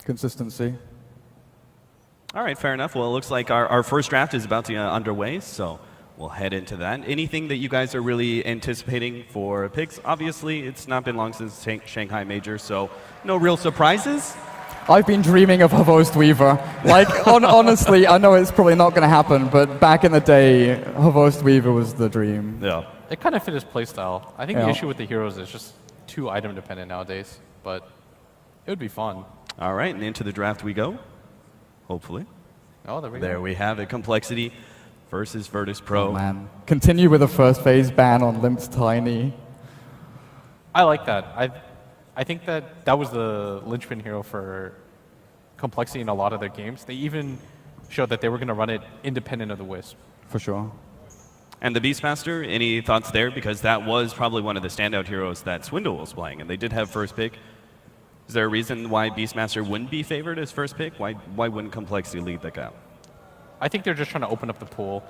Consistency. All right, fair enough. Well, it looks like our first draft is about to get underway, so we'll head into that. Anything that you guys are really anticipating for picks? Obviously, it's not been long since Shanghai Major, so no real surprises. I've been dreaming of Host Weaver. Like, honestly, I know it's probably not going to happen, but back in the day, Host Weaver was the dream. Yeah. It kind of fit his playstyle. I think the issue with the heroes is just too item dependent nowadays, but it would be fun. All right, and into the draft we go. Hopefully. Oh, there we go. There we have it. Complexity versus Virtus.Pro. Oh, man. Continue with a first phase ban on Limped Tiny. I like that. I think that was the linchpin hero for Complexity in a lot of their games. They even showed that they were going to run it independent of the Wisp. For sure. And the Beastmaster, any thoughts there? Because that was probably one of the standout heroes that Swindle was playing, and they did have first pick. Is there a reason why Beastmaster wouldn't be favored as first pick? Why wouldn't Complexity lead that out? I think they're just trying to open up the pool.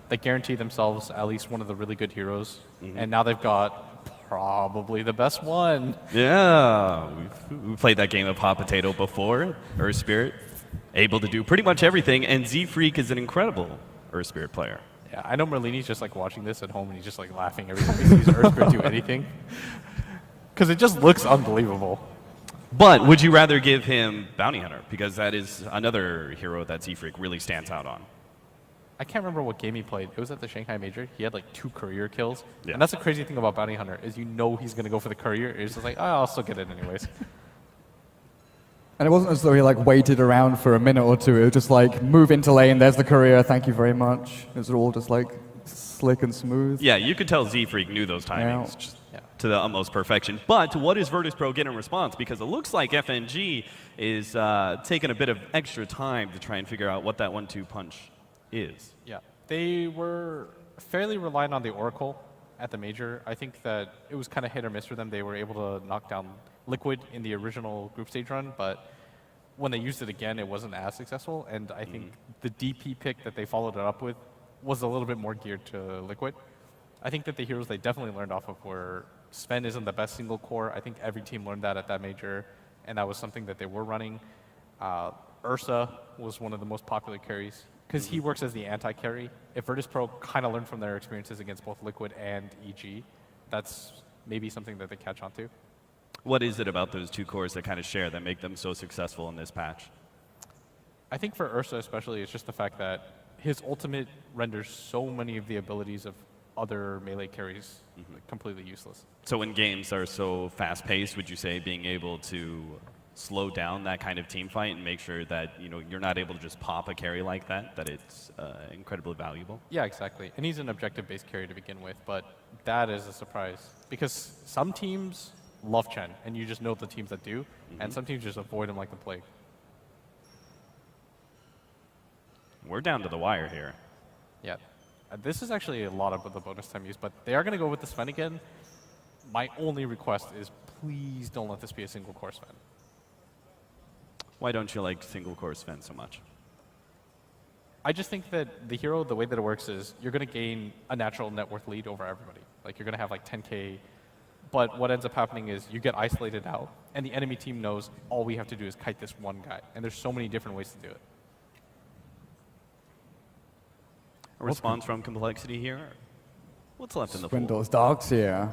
They guarantee themselves at least one of the really good heroes, and now they've got probably the best one. Yeah, we played that game of Hot Potato before. Earth Spirit, able to do pretty much everything, and Z-Freak is an incredible Earth Spirit player. Yeah, I know Merlini's just like watching this at home, and he's just like laughing every time he sees Earth Spirit do anything, because it just looks unbelievable. But would you rather give him Bounty Hunter? Because that is another hero that Z-Freak really stands out on. I can't remember what game he played. It was at the Shanghai Major. He had like 2 courier kills. Yeah. And that's the crazy thing about Bounty Hunter is you know he's going to go for the courier. It's just like, oh, I'll still get it anyways. And it wasn't as though he like waited around for a minute or two. It was just like, move into lane, there's the courier, thank you very much. It was all just like slick and smooth. Yeah, you could tell Z-Freak knew those timings. Yeah. Just to the utmost perfection. But what does Virtus.Pro get in response? Because it looks like FNG is taking a bit of extra time to try and figure out what that 1-2 punch is. Yeah, they were fairly reliant on the Oracle at the Major. I think that it was kind of hit or miss for them. They were able to knock down Liquid in the original group stage run, but when they used it again, it wasn't as successful. And I think the DP pick that they followed it up with was a little bit more geared to Liquid. I think that the heroes they definitely learned off of were Sven isn't the best single core. I think every team learned that at that Major, and that was something that they were running. Ursa was one of the most popular carries because he works as the anti-carry. If Virtus.Pro kind of learned from their experiences against both Liquid and EG, that's maybe something that they catch on to. What is it about those two cores that kind of share that make them so successful in this patch? I think for Ursa especially, it's just the fact that his ultimate renders so many of the abilities of other melee carries completely useless. So when games are so fast-paced, would you say being able to slow down that kind of team fight and make sure that you're not able to just pop a carry like that, that it's incredibly valuable? Yeah, exactly. And he's an objective-based carry to begin with, but that is a surprise. Because some teams love Chen, and you just know the teams that do, and some teams just avoid him like the plague. We're down to the wire here. Yeah. This is actually a lot of the bonus time use, but they are going to go with the Sven again. My only request is please don't let this be a single core Sven. Why don't you like single core Sven so much? I just think that the hero, the way that it works is you're going to gain a natural net worth lead over everybody. Like you're going to have like 10K, but what ends up happening is you get isolated out, and the enemy team knows all we have to do is kite this one guy, and there's so many different ways to do it. A response from Complexity here? What's left in the pool? Swindle's Darks here.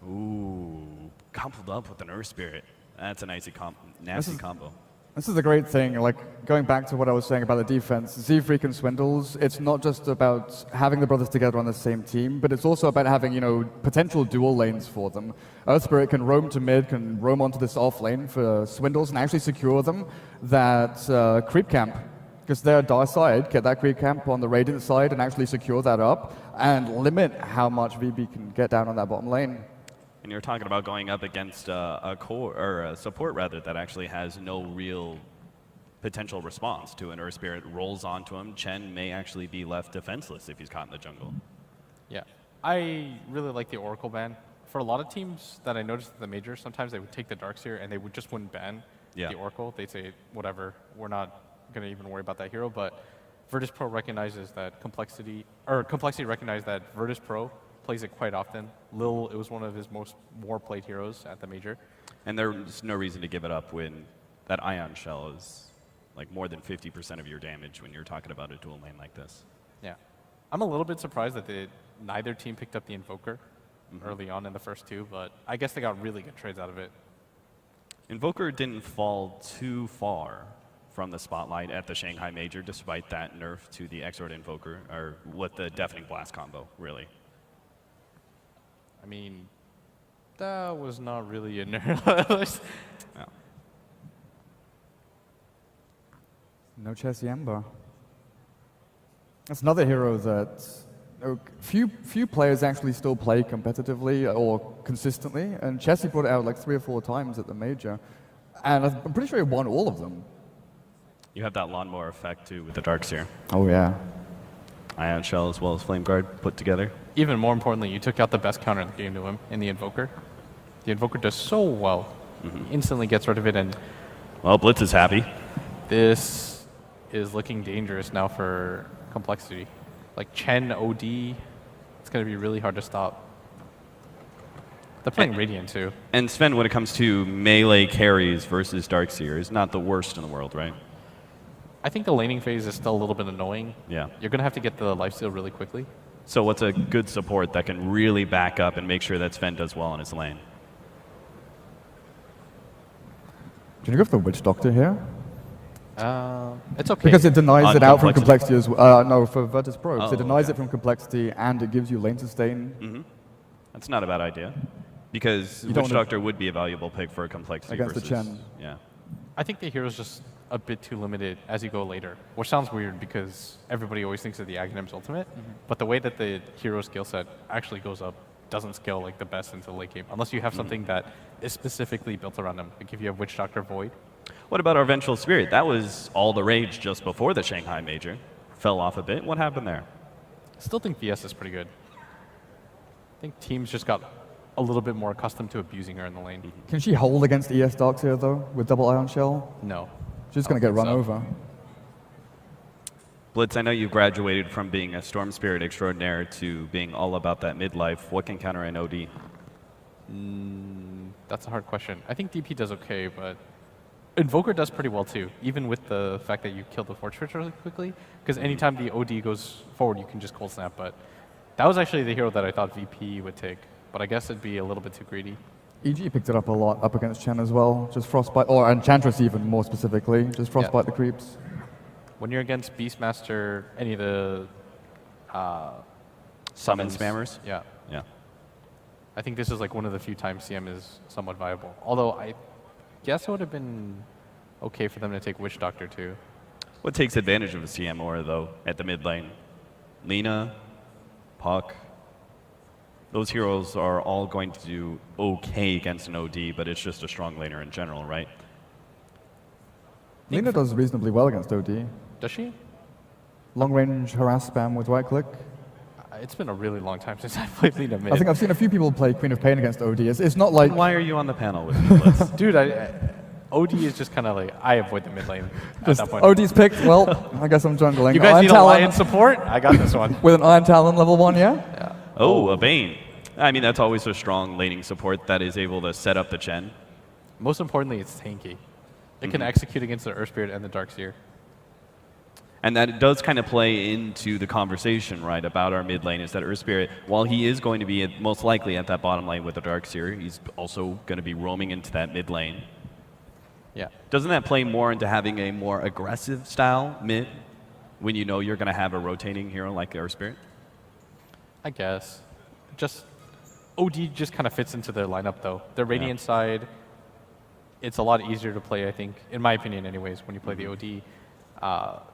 Ooh, coupled up with an Earth Spirit. That's a nasty combo. This is a great thing. Like, going back to what I was saying about the defense, Z-Freak and Swindles, it's not just about having the brothers together on the same team, but it's also about having, potential dual lanes for them. Earth Spirit can roam to mid, can roam onto this off lane for Swindles and actually secure them that creep camp. Because they're Dar side, get that creep camp on the Radiant side and actually secure that up and limit how much VB can get down on that bottom lane. And you're talking about going up against a core or a support rather that actually has no real potential response to an Earth Spirit rolls onto him. Chen may actually be left defenseless if he's caught in the jungle. Yeah, I really like the Oracle ban. For a lot of teams that I noticed at the Major, sometimes they would take the Darks here and they would just wouldn't ban the Oracle. They'd say, whatever, we're not going to even worry about that hero, but Virtus.Pro recognizes that Complexity recognized that Virtus.Pro plays it quite often. Lil, it was one of his more played heroes at the Major. And there's no reason to give it up when that ion shell is like more than 50% of your damage when you're talking about a dual lane like this. Yeah. I'm a little bit surprised that neither team picked up the Invoker early on in the first two, but I guess they got really good trades out of it. Invoker didn't fall too far from the spotlight at the Shanghai Major, despite that nerf to the Exort Invoker, or with the Deafening Blast combo, really. I mean, that was not really a nerf. No. No Chessie Ember. That's another hero that few players actually still play competitively or consistently, and Chessie brought it out like 3 or 4 times at the major, and I'm pretty sure he won all of them. You have that lawnmower effect too with the Darkseer. Oh yeah. Ion Shell as well as Flame Guard put together. Even more importantly, you took out the best counter in the game to him in the Invoker. The Invoker does so well. He instantly gets rid of it, and Well, Blitz is happy. this is looking dangerous now for Complexity. Like Chen, OD, it's going to be really hard to stop. They're playing Radiant too. And Sven, when it comes to melee carries versus Darkseer, is not the worst in the world, right? I think the laning phase is still a little bit annoying. Yeah. You're going to have to get the lifesteal really quickly. So what's a good support that can really back up and make sure that Sven does well in his lane? Can you go for the Witch Doctor here? It's okay. Because it denies On it out from Complexity? complexity as well. No, for Virtus.Pro. Oh, it denies okay. it from complexity and it gives you lane sustain That's not a bad idea. Because You don't Witch wanna- Doctor would be a valuable pick for a complexity Against the versus, Chen. Yeah. I think the hero's just a bit too limited as you go later, which sounds weird because everybody always thinks of the Aghanim's ultimate, but the way that the hero skill set actually goes up doesn't scale like the best into the late game, unless you have something that is specifically built around him. Like if you have Witch Doctor Void. What about our Vengeful Spirit? That was all the rage just before the Shanghai Major. Fell off a bit. What happened there? Still think VS is pretty good. I think teams just got a little bit more accustomed to abusing her in the lane. Can she hold against ES Darks here though, with double Ion Shell? No. She's I going to don't get run think so. over. Blitz, I know you graduated from being a Storm Spirit extraordinaire to being all about that midlife. What can counter an OD? That's a hard question. I think DP does okay, but Invoker does pretty well too, even with the fact that you kill the Fortress really quickly, because anytime the OD goes forward, you can just cold snap, but that was actually the hero that I thought VP would take, but I guess it'd be a little bit too greedy. EG picked it up a lot up against Chen as well. Just Frostbite, or Enchantress even more specifically. Just Frostbite the creeps. When you're against Beastmaster, any of the Summon spammers? yeah, Yeah. I think this is like one of the few times CM is somewhat viable. Although I guess it would have been okay for them to take Witch Doctor too. What takes advantage of a CM aura, though, at the mid lane? Lina, Puck. Those heroes are all going to do okay against an OD, but it's just a strong laner in general, right? Lina does reasonably well against OD. Does she? Long range harass spam with right click. It's been a really long time since I played Lina mid. I think I've seen a few people play Queen of Pain against OD. It's not like Why are you on the panel with me, Blitz? Dude, OD is just kind of like, I avoid the mid lane at just that point. OD's picked. Well, I guess I'm jungling. You guys Iron need a Talon Lion support? I got this one. with an Iron Talon level 1, yeah? Oh, a Bane. I mean, that's always a strong laning support that is able to set up the Chen. Most importantly, it's tanky. It can execute against the Earth Spirit and the Darkseer. And that does kind of play into the conversation, right, about our mid lane, is that Earth Spirit, while he is going to be most likely at that bottom lane with the Darkseer, he's also going to be roaming into that mid lane. Yeah. Doesn't that play more into having a more aggressive style mid when you know you're going to have a rotating hero like Earth Spirit? I guess. Just OD just kind of fits into their lineup though. The Radiant side, it's a lot easier to play, I think, in my opinion anyways, when you play the OD.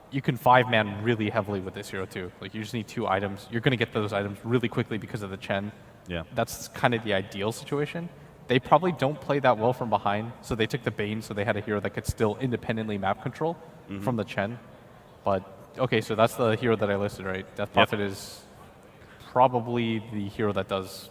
You can 5-man really heavily with this hero too. Like you just need 2 items. You're going to get those items really quickly because of the Chen. Yeah. That's kind of the ideal situation. They probably don't play that well from behind, so they took the Bane so they had a hero that could still independently map control from the Chen. But, okay, so that's the hero that I listed, right? Death Prophet is probably the hero that does...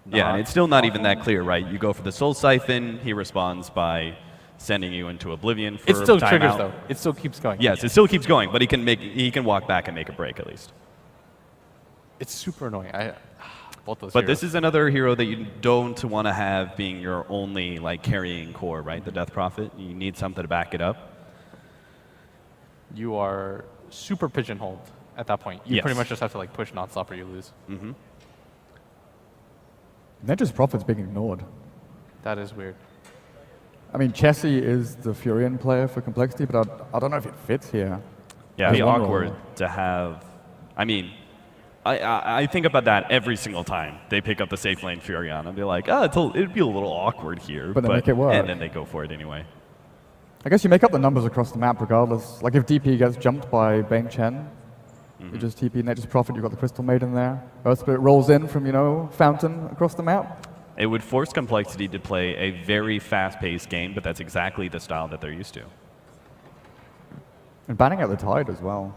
Yeah, and it's still not even that clear, right? You go for the Soul Siphon, he responds by sending you into Oblivion for It still timeout. triggers, though. It still keeps going. Yes, it still keeps going, but he can walk back and make a break at least. It's super annoying. both those But heroes. this is another hero that you don't want to have being your only like carrying core, right? The Death Prophet. You need something to back it up. You are super pigeonholed at that point. You Yes. pretty much just have to like push nonstop or you lose. Nature's Prophet's being ignored. That is weird. I mean, Chessie is the Furion player for Complexity, but I don't know if it fits here. Yeah, it'd be As one awkward role. to have. I mean, I think about that every single time they pick up the safe lane Furion and be like, it'd be a little awkward here. But they make it work. And then they go for it anyway. I guess you make up the numbers across the map regardless. Like if DP gets jumped by Bang Chen, you just TP Nature's Prophet, you've got the Crystal Maiden there. Earth Spirit rolls in from, Fountain across the map. It would force Complexity to play a very fast-paced game, but that's exactly the style that they're used to. And banning out the Tide as well.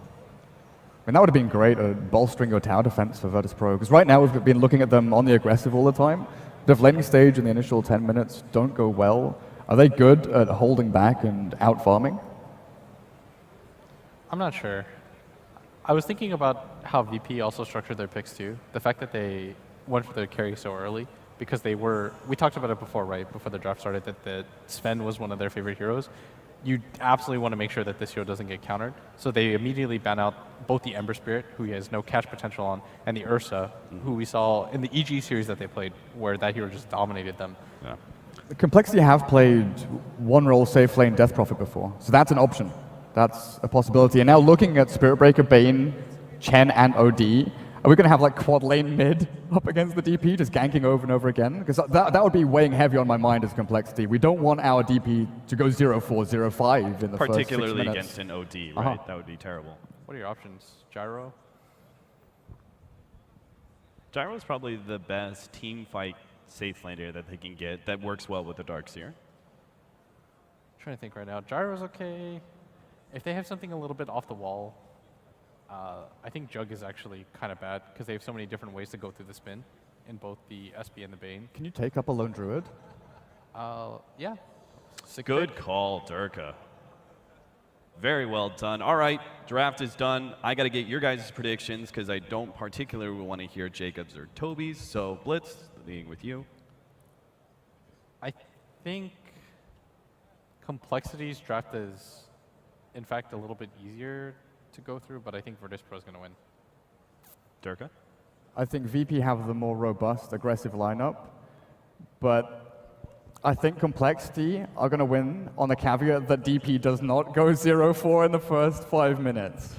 I mean, that would have been great at bolstering your tower defense for Virtus.Pro, because right now we've been looking at them on the aggressive all the time. But if laning stage in the initial 10 minutes don't go well, are they good at holding back and out-farming? I'm not sure. I was thinking about how VP also structured their picks too. The fact that they went for their carry so early, because we talked about it before, right? Before the draft started, that Sven was one of their favorite heroes. You absolutely want to make sure that this hero doesn't get countered. So they immediately ban out both the Ember Spirit, who he has no catch potential on, and the Ursa, who we saw in the EG series that they played, where that hero just dominated them. Yeah. Complexity have played one role safe lane Death Prophet before, so that's an option. That's a possibility. And now looking at Spirit Breaker, Bane, Chen, and OD, are we going to have like quad lane mid up against the DP, just ganking over and over again? Because that would be weighing heavy on my mind as Complexity. We don't want our DP to go 0-4, 0-5 in the first 6 Particularly minutes. against an OD, right? That would be terrible. What are your options? Gyro? Gyro is probably the best team fight safe laner that they can get that works well with the Darkseer. Trying to think right now. Gyro's okay. If they have something a little bit off the wall, I think Jug is actually kind of bad because they have so many different ways to go through the spin in both the SB and the Bane. Can you take up a lone druid? Yeah. Sick Good pick. call, Durka. Very well done. All right, draft is done. I got to get your guys' predictions because I don't particularly want to hear Jacob's or Toby's. So, Blitz, leading with you. I think Complexity's draft is, in fact, a little bit easier to go through, but I think Virtus.Pro is going to win. Durka? I think VP have the more robust, aggressive lineup, but I think Complexity are going to win on the caveat that DP does not go 0-4 in the first 5 minutes.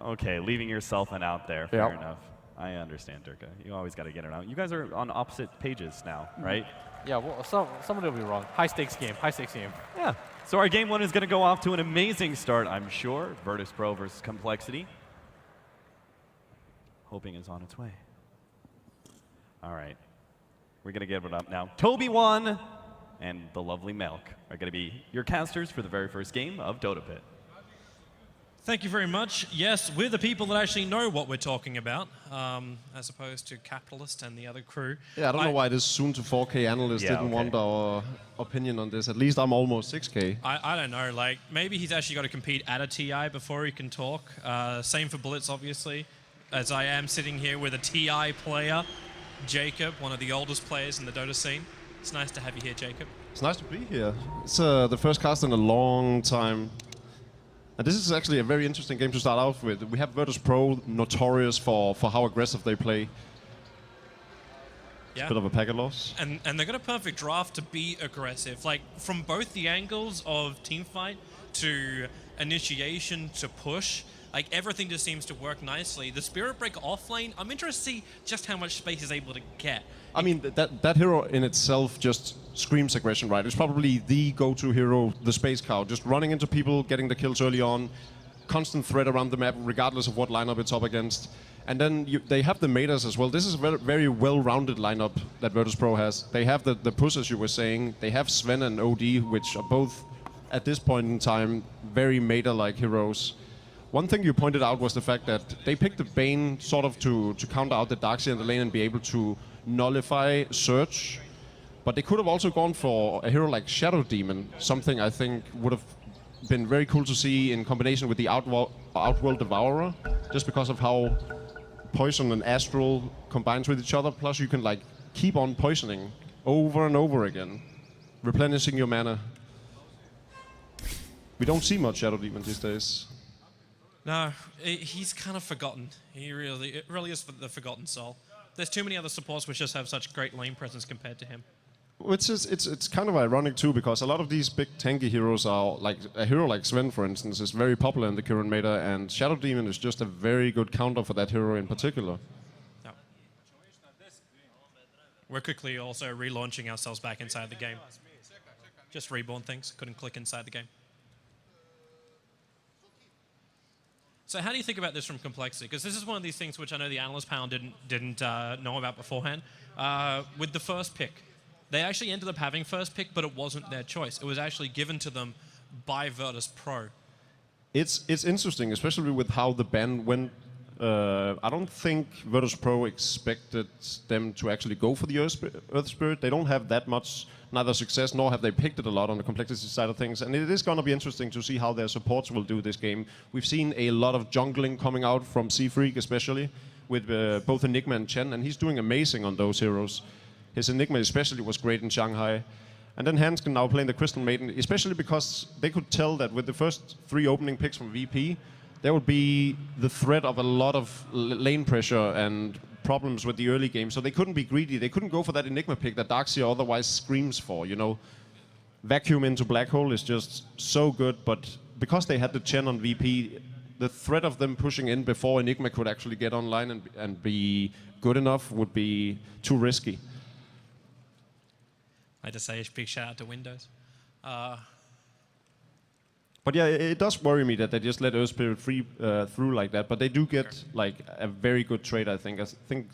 Okay, leaving yourself an out there. Fair Yep. enough. I understand, Durka. You always got to get it out. You guys are on opposite pages now, right? Yeah, well, somebody will be wrong. High stakes game. High stakes game. Yeah. So our game one is going to go off to an amazing start, I'm sure. Virtus.Pro versus Complexity. Hoping is on its way. All right. We're going to give it up now. Toby 1 and the lovely Melk are going to be your casters for the very first game of Dota Pit. Thank you very much. Yes, we're the people that actually know what we're talking about, as opposed to Capitalist and the other crew. Yeah, I don't know why this soon to 4K analyst Yeah, didn't okay. want our opinion on this. At least I'm almost 6K. I don't know, like, maybe he's actually got to compete at a TI before he can talk. Same for Blitz, obviously, as I am sitting here with a TI player, Jacob, one of the oldest players in the Dota scene. It's nice to have you here, Jacob. It's nice to be here. It's the first cast in a long time. And this is actually a very interesting game to start off with. We have Virtus.Pro, notorious for how aggressive they play. It's Yeah. a bit of a packet loss. And they got a perfect draft to be aggressive, like from both the angles of teamfight to initiation to push. Like everything just seems to work nicely. The Spirit Breaker offlane, I'm interested to see just how much space he's able to get. I mean, that hero in itself just screams aggression, right? It's probably the go-to hero, the Space Cow, just running into people, getting the kills early on, constant threat around the map, regardless of what lineup it's up against. And then they have the metas as well. This is a very, very well-rounded lineup that Virtus.Pro has. They have the push, as you were saying. They have Sven and OD, which are both, at this point in time, very meta-like heroes. One thing you pointed out was the fact that they picked the Bane sort of to counter out the Darkseer in the lane and be able to nullify Search. But they could have also gone for a hero like Shadow Demon, something I think would have been very cool to see in combination with the Outworld Devourer, just because of how poison and astral combines with each other. Plus, you can like keep on poisoning over and over again, replenishing your mana. We don't see much Shadow Demon these days. No, he's kind of forgotten. It really is the forgotten soul. There's too many other supports which just have such great lane presence compared to him. It's kind of ironic too, because a lot of these big tanky heroes are like a hero like Sven, for instance, is very popular in the current meta, and Shadow Demon is just a very good counter for that hero in particular. No. We're quickly also relaunching ourselves back inside the game. Just reborn things, couldn't click inside the game. So how do you think about this from Complexity? Because this is one of these things which I know the analyst panel didn't know about beforehand. With the first pick, they actually ended up having first pick, but it wasn't their choice. It was actually given to them by Virtus.Pro. It's interesting, especially with how the ban went. I don't think Virtus.Pro expected them to actually go for the Earth Spirit. They don't have that much neither success, nor have they picked it a lot on the complexity side of things. And it is going to be interesting to see how their supports will do this game. We've seen a lot of jungling coming out from Z-Freak, especially, with both Enigma and Chen, and he's doing amazing on those heroes. His Enigma especially was great in Shanghai. And then Hansken now playing the Crystal Maiden, especially because they could tell that with the first 3 opening picks from VP, there would be the threat of a lot of lane pressure and problems with the early game. So they couldn't be greedy. They couldn't go for that Enigma pick that Darkseer otherwise screams for, you know. Vacuum into Black Hole is just so good, but because they had the Chen on VP, the threat of them pushing in before Enigma could actually get online and be good enough would be too risky. I just say a big shout out to Windows. But yeah, it does worry me that they just let Earth Spirit free through like that. But they do get like a very good trade, I think. I think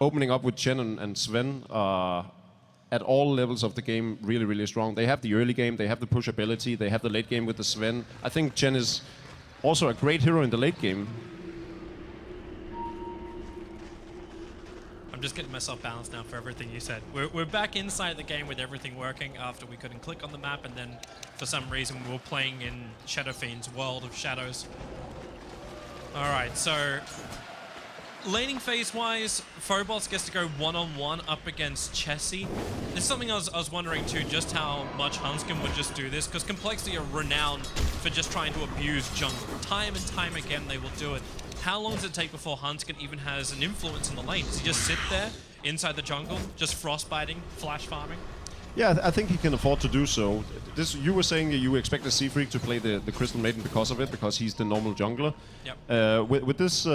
opening up with Chen and Sven at all levels of the game really, really strong. They have the early game, they have the push ability, they have the late game with the Sven. I think Chen is also a great hero in the late game. I'm just getting myself balanced now for everything you said. We're back inside the game with everything working after we couldn't click on the map, and then for some reason we were playing in Shadow Fiend's World of Shadows. Alright, so laning phase-wise, Phobos gets to go one-on-one up against Chessie. This is something I was wondering too, just how much Hansken would just do this, because Complexity are renowned for just trying to abuse jungle. Time and time again they will do it. How long does it take before Hansken even has an influence in the lane? Does he just sit there inside the jungle, just frostbiting, flash farming? Yeah, I think he can afford to do so. You were saying that you expect the Z-Freak to play the Crystal Maiden because of it, because he's the normal jungler. Yep. With this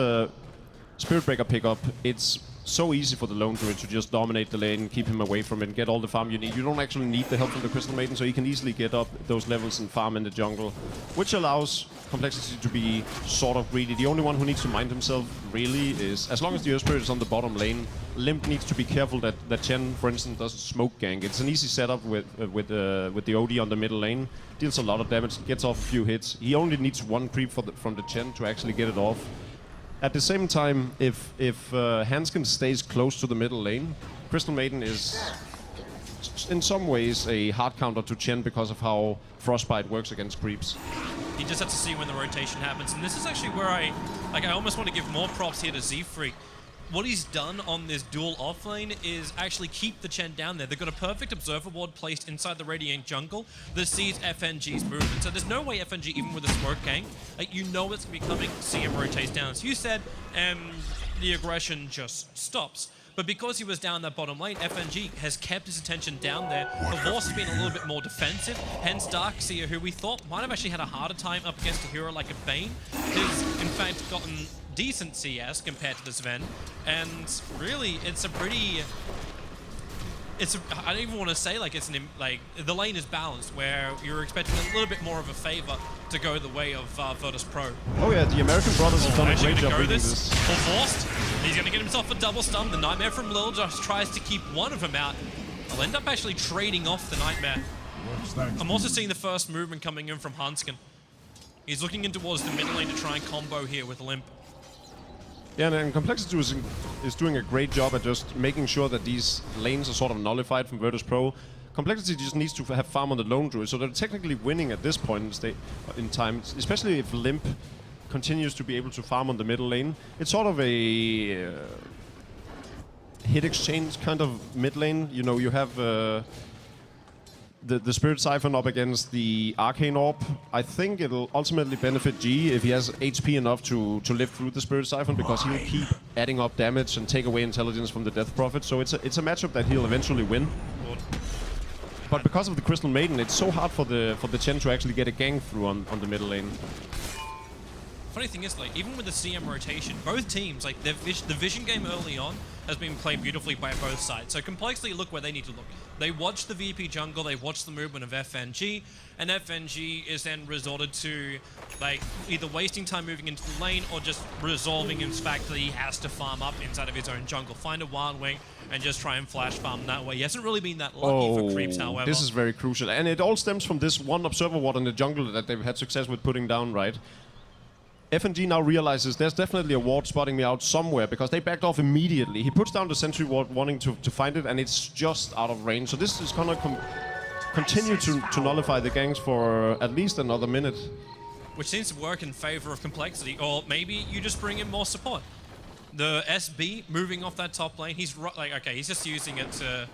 Spirit Breaker pickup, it's so easy for the Lone Druid to just dominate the lane, keep him away from it, and get all the farm you need. You don't actually need the help from the Crystal Maiden, so you can easily get up those levels and farm in the jungle, which allows Complexity to be sort of greedy. The only one who needs to mind himself really is, as long as the Earth Spirit is on the bottom lane, Limp needs to be careful that Chen, for instance, doesn't smoke gank. It's an easy setup with the OD on the middle lane. Deals a lot of damage, gets off a few hits. He only needs one creep from the Chen to actually get it off. At the same time, if Hansken stays close to the middle lane, Crystal Maiden is in some ways a hard counter to Chen because of how Frostbite works against creeps. You just have to see when the rotation happens, and this is actually where I almost want to give more props here to Z-Freak. What he's done on this dual offlane is actually keep the Chen down there. They've got a perfect observer ward placed inside the Radiant jungle that sees FNG's movement. So there's no way FNG, even with a smoke gank, you know it's going to be coming, see him rotate down. As you said, the aggression just stops. But because he was down that bottom lane, FNG has kept his attention down there. Divorce has been a little bit more defensive, hence Darkseer, who we thought might have actually had a harder time up against a hero like a Bane, has in fact gotten decent CS compared to the Sven, and really it's a pretty... I don't even want to say the lane is balanced, where you're expecting a little bit more of a favor to go the way of Virtus.Pro. Oh yeah, the American brothers have done a great job reading this. Full forced. He's going to get himself a double stun. The Nightmare from Lil just tries to keep one of them out. I'll end up actually trading off the Nightmare. I'm also seeing the first movement coming in from Hansken. He's looking in towards the mid lane to try and combo here with Limp. Yeah, and Complexity is doing a great job at just making sure that these lanes are sort of nullified from Virtus.Pro. Complexity just needs to have farm on the Lone Druid, so they're technically winning at this point in time, especially if Limp continues to be able to farm on the middle lane. It's sort of a hit exchange kind of mid lane. You know, you have the Spirit Siphon up against the Arcane Orb. I think it'll ultimately benefit G if he has HP enough to live through the Spirit Siphon, because he'll keep adding up damage and take away intelligence from the Death Prophet. So it's a matchup that he'll eventually win. But because of the Crystal Maiden, it's so hard for the Chen to actually get a gang through on the middle lane. Funny thing is, like, even with the CM rotation, both teams, like, the vision game early on has been played beautifully by both sides. So Complexity look where they need to look. They watch the VP jungle, they watch the movement of FNG, and FNG is then resorted to, like, either wasting time moving into the lane or just resolving in fact that he has to farm up inside of his own jungle. Find a Wild Wing and just try and flash farm that way. He hasn't really been that lucky for creeps, however. This is very crucial. And it all stems from this one Observer Ward in the jungle that they've had success with putting down, right? FNG now realizes there's definitely a ward spotting me out somewhere, because they backed off immediately. He puts down the sentry ward wanting to find it, and it's just out of range. So this is going to continue to nullify the gangs for at least another minute. Which seems to work in favor of Complexity, or maybe you just bring in more support. The SB moving off that top lane, he's like, okay, he's just using it to,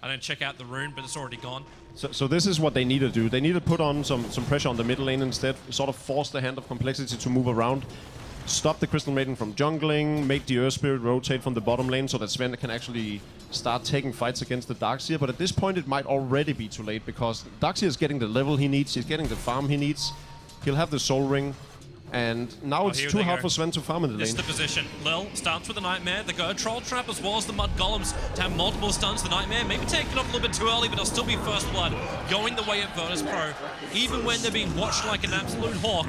I don't check out the rune, but it's already gone. So this is what they need to do. They need to put on some pressure on the middle lane instead, sort of force the hand of Complexity to move around, stop the Crystal Maiden from jungling, make the Earth Spirit rotate from the bottom lane so that Sven can actually start taking fights against the Darkseer. But at this point it might already be too late, because Darkseer is getting the level he needs, he's getting the farm he needs, he'll have the Soul Ring. And now it's too hard for Sven to farm in the lane. This is the position. Lil starts with the Nightmare. They go Troll Trap as well as the Mud Golems to have multiple stuns. The Nightmare maybe taking it off a little bit too early, but it'll still be First Blood going the way of Virtus.Pro. Even when they're being watched like an absolute hawk,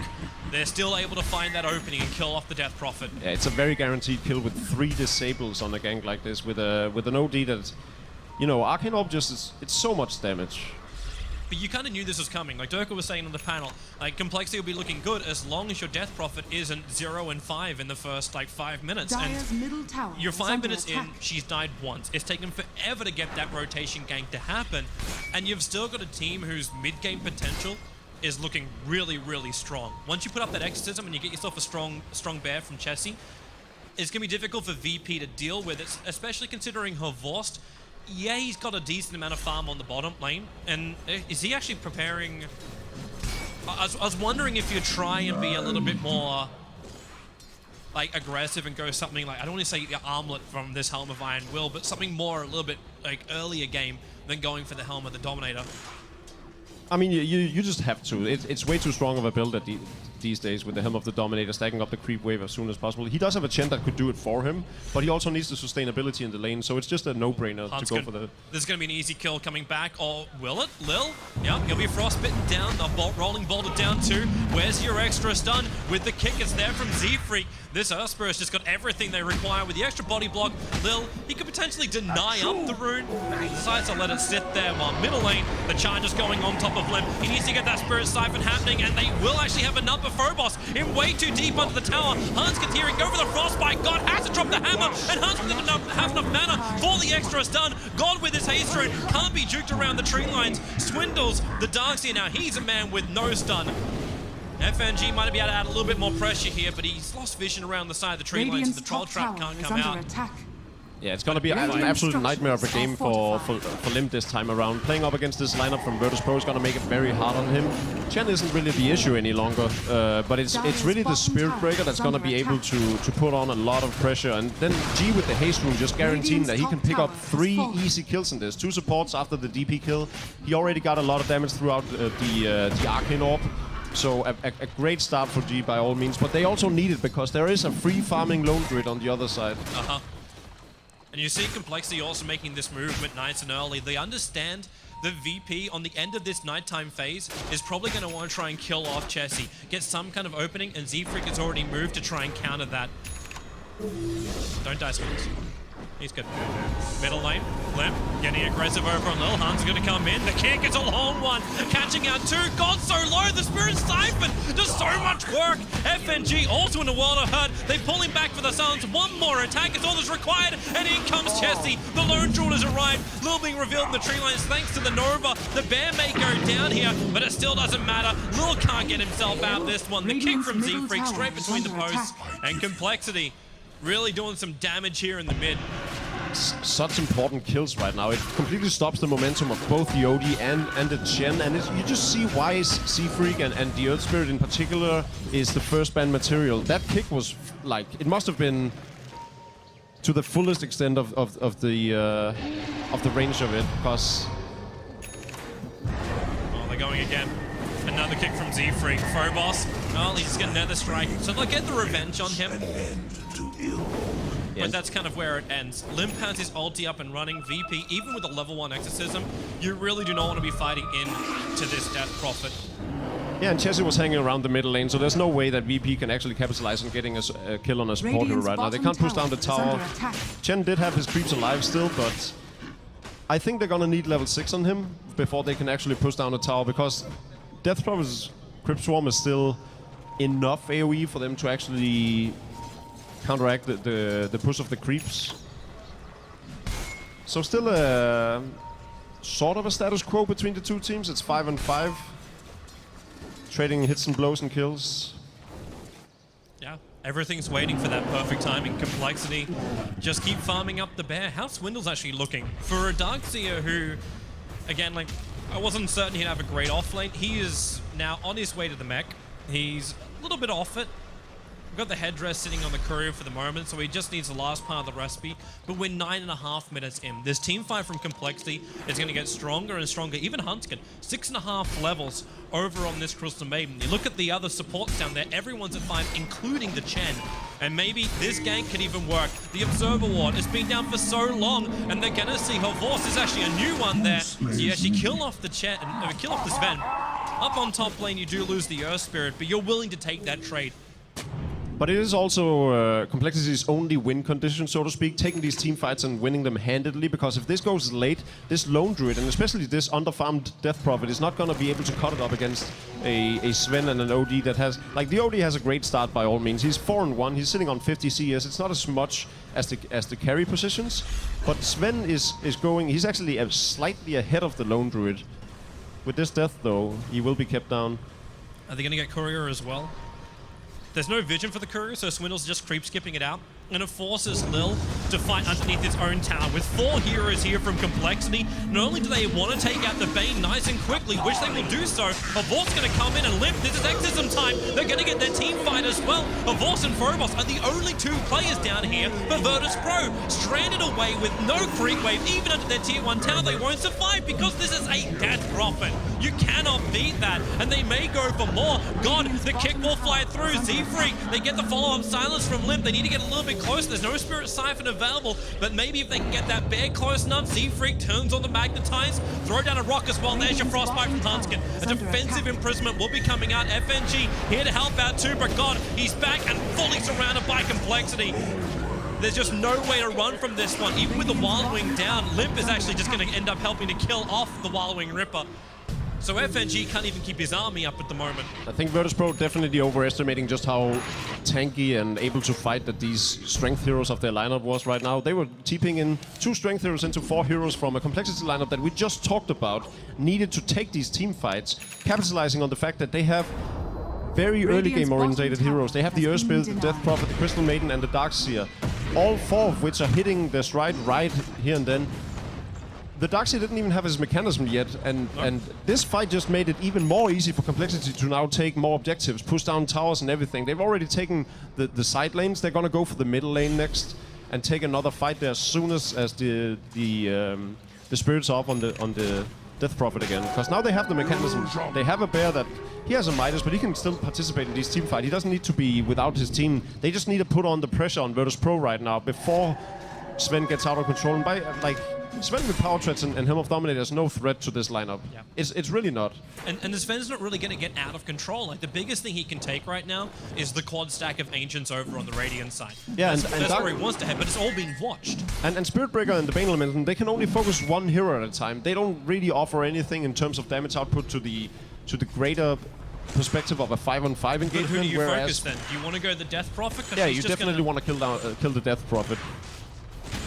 they're still able to find that opening and kill off the Death Prophet. Yeah, it's a very guaranteed kill with 3 disables on a gank like this, with an OD that, you know, Arcane Orb just it's so much damage. But you kind of knew this was coming. Like Durka was saying on the panel, like Complexity will be looking good as long as your Death Prophet isn't 0 and 5 in the first like 5 minutes. Dire's and middle tower you're 5 minutes attack. in, she's died once. It's taken forever to get that rotation gank to happen, and you've still got a team whose mid-game potential is looking really, really strong. Once you put up that Exorcism and you get yourself a strong bear from Chessie, it's going to be difficult for VP to deal with it, especially considering her Vorst. Yeah, he's got a decent amount of farm on the bottom lane, and is he actually preparing... I was wondering if you try and be a little bit more like aggressive and go something like, I don't want to say the Armlet from this Helm of Iron Will, but something more a little bit like earlier game than going for the Helm of the Dominator. I mean, you just have to. It's way too strong of a build these days with the Helm of the Dominator, stacking up the creep wave as soon as possible. He does have a Chen that could do it for him, but he also needs the sustainability in the lane, so it's just a no-brainer to go for the... There's going to be an easy kill coming back, or will it? Lil? Yep, he'll be frostbitten down, the rolling bolted down too. Where's your extra stun? With the kick, it's there from Z-Freak. This Earthspirit's just got everything they require with the extra body block. Lil, he could potentially deny up the rune. He decides to let it sit there while middle lane, the charge is going on top of Lim. He needs to get that Spirit Siphon happening, and they will actually have enough for Phobos in way too deep under the tower. Hans Kathiri go for the Frostbite. God has to drop the hammer, and Hans has enough mana for the extra stun. God with his haste rune can't be juked around the tree lines. Swindles the Darkseer now. He's a man with no stun. FNG might be able to add a little bit more pressure here, but he's lost vision around the side of the tree lines, so the Troll Trap can't come out. Yeah, it's gonna be an absolute nightmare of a game for Lim this time around. Playing up against this lineup from Virtus.Pro is gonna make it very hard on him. Chen isn't really the issue any longer, but it's really the Spirit Breaker that's gonna be able to put on a lot of pressure. And then G with the haste rune just guaranteeing that he can pick up 3 easy kills in this. 2 supports after the DP kill. He already got a lot of damage throughout the Arcane Orb. So a great start for G by all means, but they also need it because there is a free farming lone grid on the other side. And you see Complexity also making this movement nice and early. They understand the VP on the end of this nighttime phase is probably going to want to try and kill off Chessie, get some kind of opening, and Z-Freak has already moved to try and counter that. Don't die, Spins. He's good. Middle lane, Limp, getting aggressive over on Lil. Han's gonna come in. The kick is a long one. Catching out two. Gone so low. The Spirit Siphon does so much work. FNG also in a world of hurt. They pull him back for the Suns. One more attack is all that's required. And in comes Chessie. The Lone Jewel has arrived. Lil being revealed in the tree lines thanks to the Nova. The Bear may go down here, but it still doesn't matter. Lil can't get himself out of this one. The kick from Z-Freak straight between the posts. And Complexity really doing some damage here in the mid. Such important kills right now. It completely stops the momentum of both the OD and the Chen, and you just see why Z-Freak and the Earth Spirit in particular is the first ban material. That kick was like, it must have been to the fullest extent of the range of it, because... Oh, they're going again. Another kick from Z-Freak. Phobos, well, he's getting another strike, so they'll get the revenge on him. But that's kind of where it ends. Limp has his ulti up and running. VP, even with a level 1 exorcism, you really do not want to be fighting into this Death Prophet. Yeah, and Chessie was hanging around the middle lane, so there's no way that VP can actually capitalize on getting a kill on a support hero right now. They can't push down the tower. Chen did have his creeps alive still, but I think they're gonna need level 6 on him before they can actually push down the tower, because Death Prophet's Crypt Swarm is still enough AoE for them to actually counteract the push of the creeps. So still a sort of a status quo between the two teams. It's 5-5. Trading hits and blows and kills. Yeah, everything's waiting for that perfect timing. Complexity, just keep farming up the Bear. How Swindle's actually looking for a Darkseer who, again, like, I wasn't certain he'd have a great offlane. He is now on his way to the mech. He's a little bit off it. We've got the headdress sitting on the courier for the moment, so he just needs the last part of the recipe. But we're 9.5 minutes in. This team fight from Complexity is going to get stronger and stronger. Even Huntskin, 6.5 levels over on this Crystal Maiden. You look at the other supports down there, everyone's at 5, including the Chen. And maybe this gank could even work. The Observer Ward has been down for so long, and they're going to see her Vorce is actually a new one there. So you actually kill off the Chen, kill off the Sven. Up on top lane, you do lose the Earth Spirit, but you're willing to take that trade. But it is also Complexity's only win condition, so to speak, taking these team fights and winning them handedly, because if this goes late, this Lone Druid, and especially this underfarmed Death Prophet, is not going to be able to cut it up against a Sven and an OD that has... Like, the OD has a great start by all means. He's 4-1, he's sitting on 50 CS. It's not as much as the carry positions, but Sven is going... He's actually slightly ahead of the Lone Druid. With this death, though, he will be kept down. Are they going to get Courier as well? There's no vision for the Courier, so Swindle's just creep skipping it out. And it forces Lil to fight underneath its own tower. With 4 heroes here from Complexity, not only do they want to take out the Bane nice and quickly, which they will do so, Avort's going to come in and Limp. This is Exorcism time. They're going to get their team fight as well. Avort and Phobos are the only 2 players down here for Virtus.Pro. Stranded away with no creep wave, even under their tier 1 tower, they won't survive because this is a Death Prophet. You cannot beat that, and they may go for more. God, the kick will fly through. Z-Freak, they get the follow-up silence from Limp. They need to get a little bit close. There's no Spirit Siphon available, but maybe if they can get that Bear close enough, Z-Freak turns on the Magnetize, throw down a rock as well. There's your Frostbite from Huntskin. A defensive imprisonment will be coming out. FNG here to help out too, but God, he's back and fully surrounded by Complexity. There's just no way to run from this one. Even with the Wild Wing down, Limp is actually just going to end up helping to kill off the Wild Wing Ripper. So FNG can't even keep his army up at the moment. I think Virtus.Pro definitely overestimating just how tanky and able to fight that these strength heroes of their lineup was right now. They were TPing in 2 strength heroes into 4 heroes from a Complexity lineup that we just talked about, needed to take these team fights, capitalizing on the fact that they have very early game orientated heroes. They have the Earth Spirit, the Death Prophet, the Crystal Maiden, and the Darkseer. All 4 of which are hitting their stride right here and then. The Darkseer didn't even have his mechanism yet, and this fight just made it even more easy for Complexity to now take more objectives, push down towers and everything. They've already taken the side lanes. They're gonna go for the middle lane next and take another fight there as soon as the spirits are up on the Death Prophet again. Because now they have the mechanism. They have a Bear that he has a Midas, but he can still participate in these team fights. He doesn't need to be without his team. They just need to put on the pressure on Virtus.Pro right now before Sven gets out of control. And by like Sven with power threats and Helm of Dominator is no threat to this lineup. Yeah. It's really not. And the Sven's not really going to get out of control. Like, the biggest thing he can take right now is the quad stack of Ancients over on the Radiant side. Yeah, that's where he wants to head, but it's all being watched. And Spirit Breaker and the Bane Elemental, they can only focus one hero at a time. They don't really offer anything in terms of damage output to the greater perspective of a 5-on-5 engagement. But who do you whereas, focus then? Do you want to go the Death Prophet? Yeah, you definitely want to kill the Death Prophet.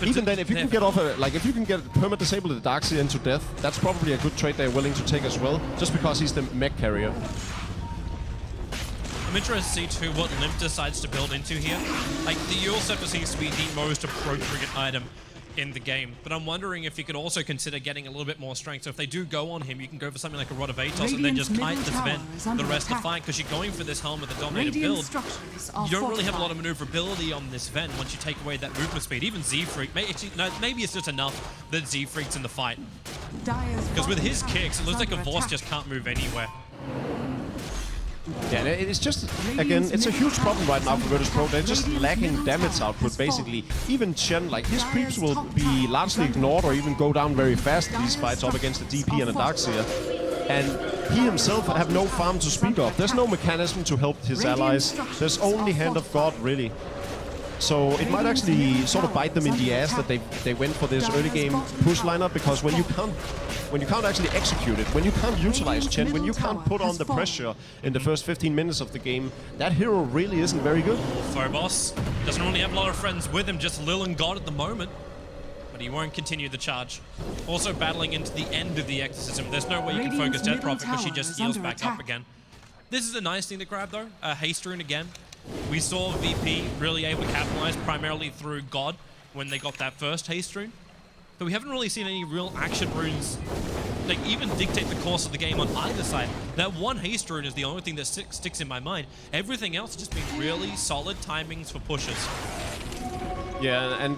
Even then, if you can get off if you can get perma-disable the Darkseer into death, that's probably a good trade they're willing to take as well, just because he's the mech carrier. I'm interested to see too what Limp decides to build into here. Like, the Eul Scepter seems to be the most appropriate item in the game, but I'm wondering if you could also consider getting a little bit more strength. So if they do go on him, you can go for something like a Rod of Atos and then just kite the Sven the rest of the fight, because you're going for this Helm with the Dominator build. You don't really have a lot of maneuverability on this Sven once you take away that movement speed. Even Z-Freak, maybe it's just enough that Z-Freak's in the fight. Because with his kicks, it looks like a Voss just can't move anywhere. Yeah, it's just, again, it's a huge problem right now for Virtus.Pro. They're just lacking damage output, basically. Even Chen, like, his creeps will be largely ignored or even go down very fast in these fights up against a DP and a Darkseer. And he himself have no farm to speak of. There's no mechanism to help his allies. There's only Hand of God, really. So it might actually sort of bite them in the ass that they went for this early game push lineup, because when you can't actually execute it, when you can't utilize Chen, when you can't put on the pressure in the first 15 minutes of the game, that hero really isn't very good. Phobos doesn't really have a lot of friends with him, just Lil and God at the moment. But he won't continue the charge. Also battling into the end of the exorcism. There's no way you can focus Death Prophet because she just heals back up again. This is a nice thing to grab though, Haste Rune again. We saw VP really able to capitalize primarily through God when they got that first Haste Rune. But we haven't really seen any real action runes that even dictate the course of the game on either side. That one Haste Rune is the only thing that sticks in my mind. Everything else has just been really solid timings for pushes. Yeah, and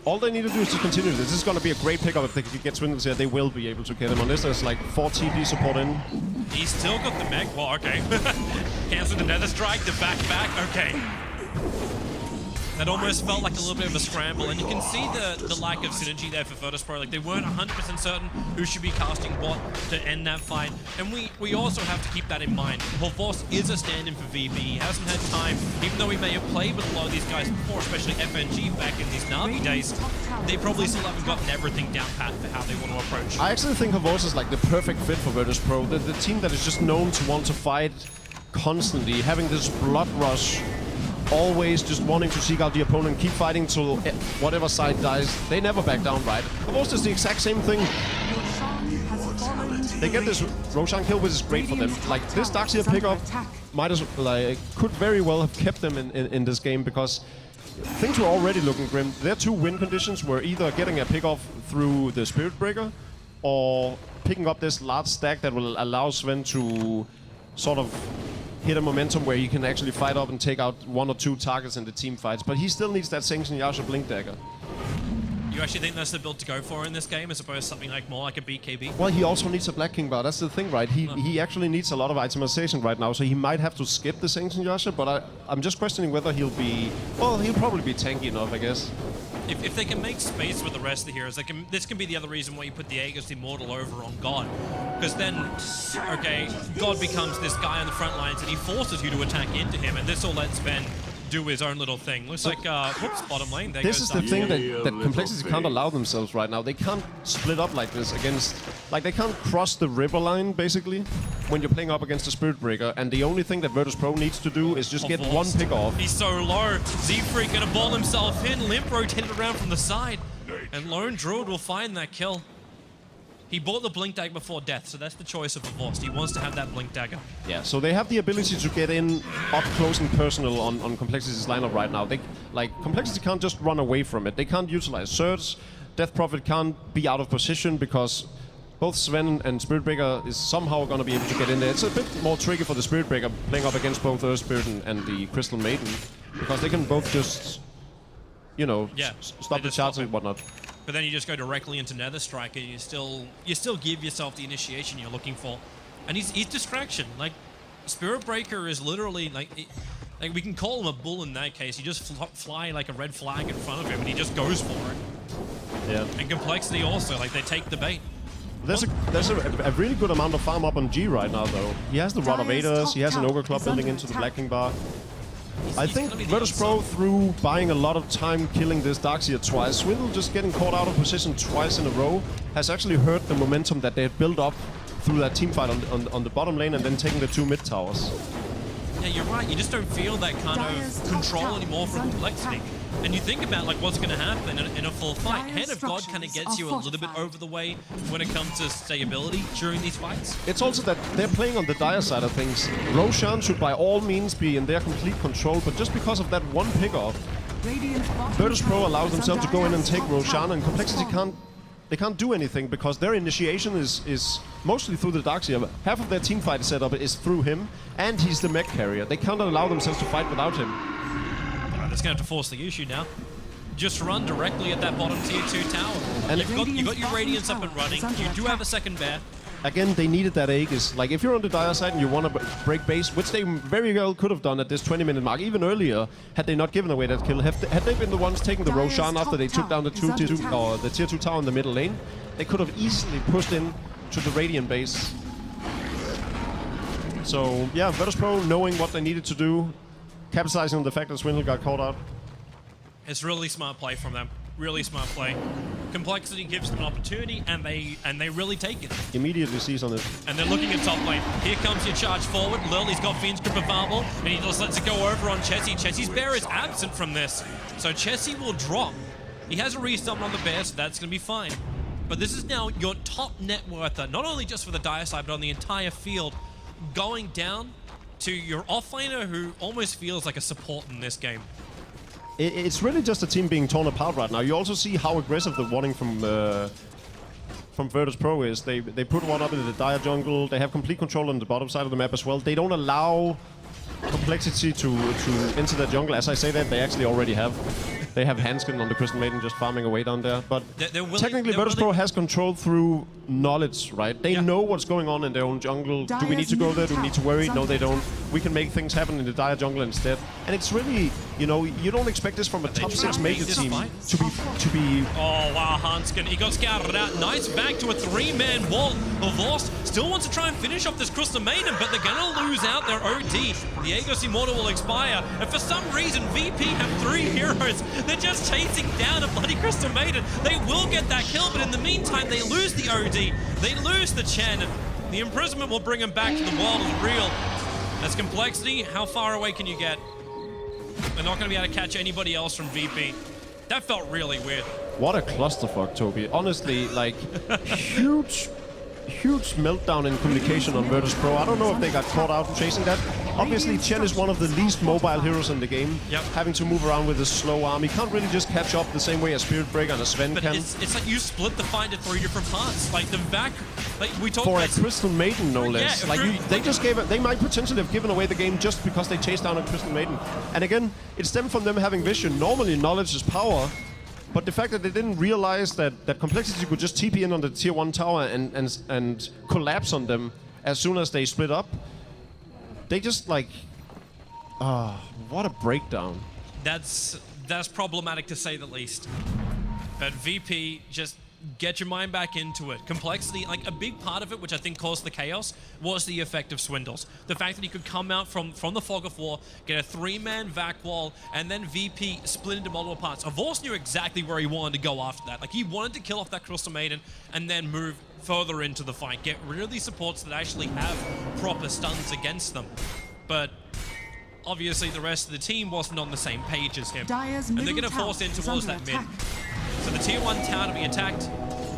all they need to do is to continue this. This is going to be a great pickup. If they can get Swindles here, they will be able to get him. Unless there's like 4 TP support in. He's still got the mech. Well, okay. Cancel the Nether Strike, the back, okay. That almost felt like a little bit of a scramble, and you can see the lack of synergy there for Virtus.Pro. Like, they weren't 100% certain who should be casting what to end that fight, and we also have to keep that in mind. Voss is a stand-in for VP. He hasn't had time, even though he may have played with a lot of these guys before, especially FNG back in these Na'Vi days. They probably still haven't gotten everything down pat for how they want to approach. I actually think Voss is like the perfect fit for Virtus.Pro. The team that is just known to want to fight constantly, having this blood rush, always just wanting to seek out the opponent, keep fighting till whatever side dies. They never back down, right? Voss does the exact same thing. They get this Roshan kill, which is great for them. Like, this Darkseer pickup could very well have kept them in this game, because things were already looking grim. Their 2 win conditions were either getting a pick off through the Spirit Breaker or picking up this large stack that will allow Sven to sort of hit a momentum where he can actually fight up and take out 1 or 2 targets in the team fights. But he still needs that Sanction Yasha Blink Dagger. You actually think that's the build to go for in this game, as opposed to something like more like a BKB? Well, he also needs a Black King bar. That's the thing, right? He actually needs a lot of itemization right now, so he might have to skip the Sanction Yasha, but I'm just questioning whether he'll be... Well, he'll probably be tanky enough, I guess. If they can make space with the rest of the heroes, this can be the other reason why you put the Aegis Immortal over on God. Because then, okay, God becomes this guy on the front lines and he forces you to attack into him, and this will let Sven do his own little thing. Looks like, whoops, bottom lane. There this is the thing that Complexity can't allow themselves right now. They can't split up like this against... Like, they can't cross the river line, basically, when you're playing up against a Spirit Breaker, and the only thing that Virtus.Pro needs to do is just get one pick off. He's so low. Z-Freak gonna ball himself in. Limp rotated around from the side, and Lone Druid will find that kill. He bought the Blink Dagger before death, so that's the choice of the Voss. He wants to have that Blink Dagger. Yeah, so they have the ability to get in up close and personal on Complexity's lineup right now. Complexity can't just run away from it. They can't utilize Surge. Death Prophet can't be out of position because both Sven and Spirit Breaker is somehow going to be able to get in there. It's a bit more tricky for the Spirit Breaker playing up against both Earth Spirit and the Crystal Maiden, because they can both just, you know, stop the charge and whatnot. But then you just go directly into Nether Strike, and you still give yourself the initiation you're looking for. And he's distraction. Like, Spirit Breaker is literally like we can call him a bull in that case. You just fly like a red flag in front of him, and he just goes for it. Yeah. And Complexity also, like they take the bait. There's a really good amount of farm up on G right now, though. He has the Rod of Aiders, he has an Ogre Club building into the Black King bar. I think Virtus.Pro, through buying a lot of time killing this Darkseer twice, Swindle just getting caught out of position twice in a row, has actually hurt the momentum that they had built up through that team fight on the bottom lane and then taking the 2 mid towers. Yeah, you're right. You just don't feel that kind of control anymore from Complexity. And you think about like what's going to happen in a full fight. Hand of God kind of gets you a little bit over the way when it comes to stability during these fights. It's also that they're playing on the dire side of things. Roshan should by all means be in their complete control, but just because of that one pickoff, Virtus.Pro allows themselves to go in and take Roshan, and Complexity can't do anything because their initiation is mostly through the Darkseer. Half of their team fight setup is through him, and he's the mech carrier. They can't allow themselves to fight without him. That's going to have to force the issue now. Just run directly at that bottom tier 2 tower. And you've got your Radiance up and running. You do have a second bear. Again, they needed that Aegis. Like, if you're on the dire side and you want to break base, which they very well could have done at this 20-minute mark, even earlier, had they not given away that kill. Had they been the ones taking the Roshan after they took down the tier 2 tower in the middle lane, they could have easily pushed in to the Radiant base. So, yeah, Virtus.Pro knowing what they needed to do, capitalizing on the fact that Swindle got caught out. It's really smart play from them. Really smart play. Complexity gives them an opportunity, and they really take it. Immediately sees on it. And they're looking at top lane. Here comes your charge forward. Lily's got Fiend's Grip available, and he just lets it go over on Chessie. Chessie's bear is absent from this, so Chessie will drop. He has a resummon on the bear, so that's going to be fine. But this is now your top net worther, not only just for the dire side, but on the entire field, going down to your offlaner who almost feels like a support in this game. It's really just a team being torn apart right now. You also see how aggressive the warning from Virtus.Pro is. They put one up in the dire jungle. They have complete control on the bottom side of the map as well. They don't allow Complexity to enter the jungle. As I say that, they actually already have. They have Hanskin on the Crystal Maiden just farming away down there. But technically, Virtus.Pro has control through knowledge, right? They know what's going on in their own jungle. Do we need to go there? Do we need to worry? No, they don't. We can make things happen in the dire jungle instead. And it's really, you know, you don't expect this from a top 6 major team to be. Oh wow, Hanskin, he got scouted out. Nice back to a 3-man wall. Vorst still wants to try and finish off this Crystal Maiden, but they're gonna lose out their OD. The Aegis Immortal will expire, and for some reason, VP have 3 heroes. They're just chasing down a bloody Crystal Maiden. They will get that kill, but in the meantime, they lose the OD. They lose the Chen. The imprisonment will bring them back to the world as real. That's Complexity. How far away can you get? They're not going to be able to catch anybody else from VP. That felt really weird. What a clusterfuck, Toby. Honestly, like, huge meltdown in communication on Virtus.Pro. I don't know if they got caught out chasing that. Obviously, Chen is one of the least mobile heroes in the game. Yep. Having to move around with his slow arm. He can't really just catch up the same way as Spirit Breaker and a Sven but can. It's like you split the fight into 3 different parts. Like the back, like we talked for about. a Crystal Maiden, no less. Yeah, like they just gave it. They might potentially have given away the game just because they chased down a Crystal Maiden. And again, it stemmed from them having vision. Normally, knowledge is power. But the fact that they didn't realize that Complexity could just TP in on the tier 1 tower and collapse on them as soon as they split up, they just like, what a breakdown. That's problematic to say the least. But VP, just get your mind back into it. Complexity, like a big part of it, which I think caused the chaos, was the effect of Swindles. The fact that he could come out from the fog of war, get a 3-man vac wall, and then VP split into multiple parts. Vorst knew exactly where he wanted to go after that. Like he wanted to kill off that Crystal Maiden and then move further into the fight. Get rid of these supports that actually have proper stuns against them. But obviously the rest of the team wasn't on the same page as him. And they're going to force in towards that mid. So the tier 1 tower to be attacked.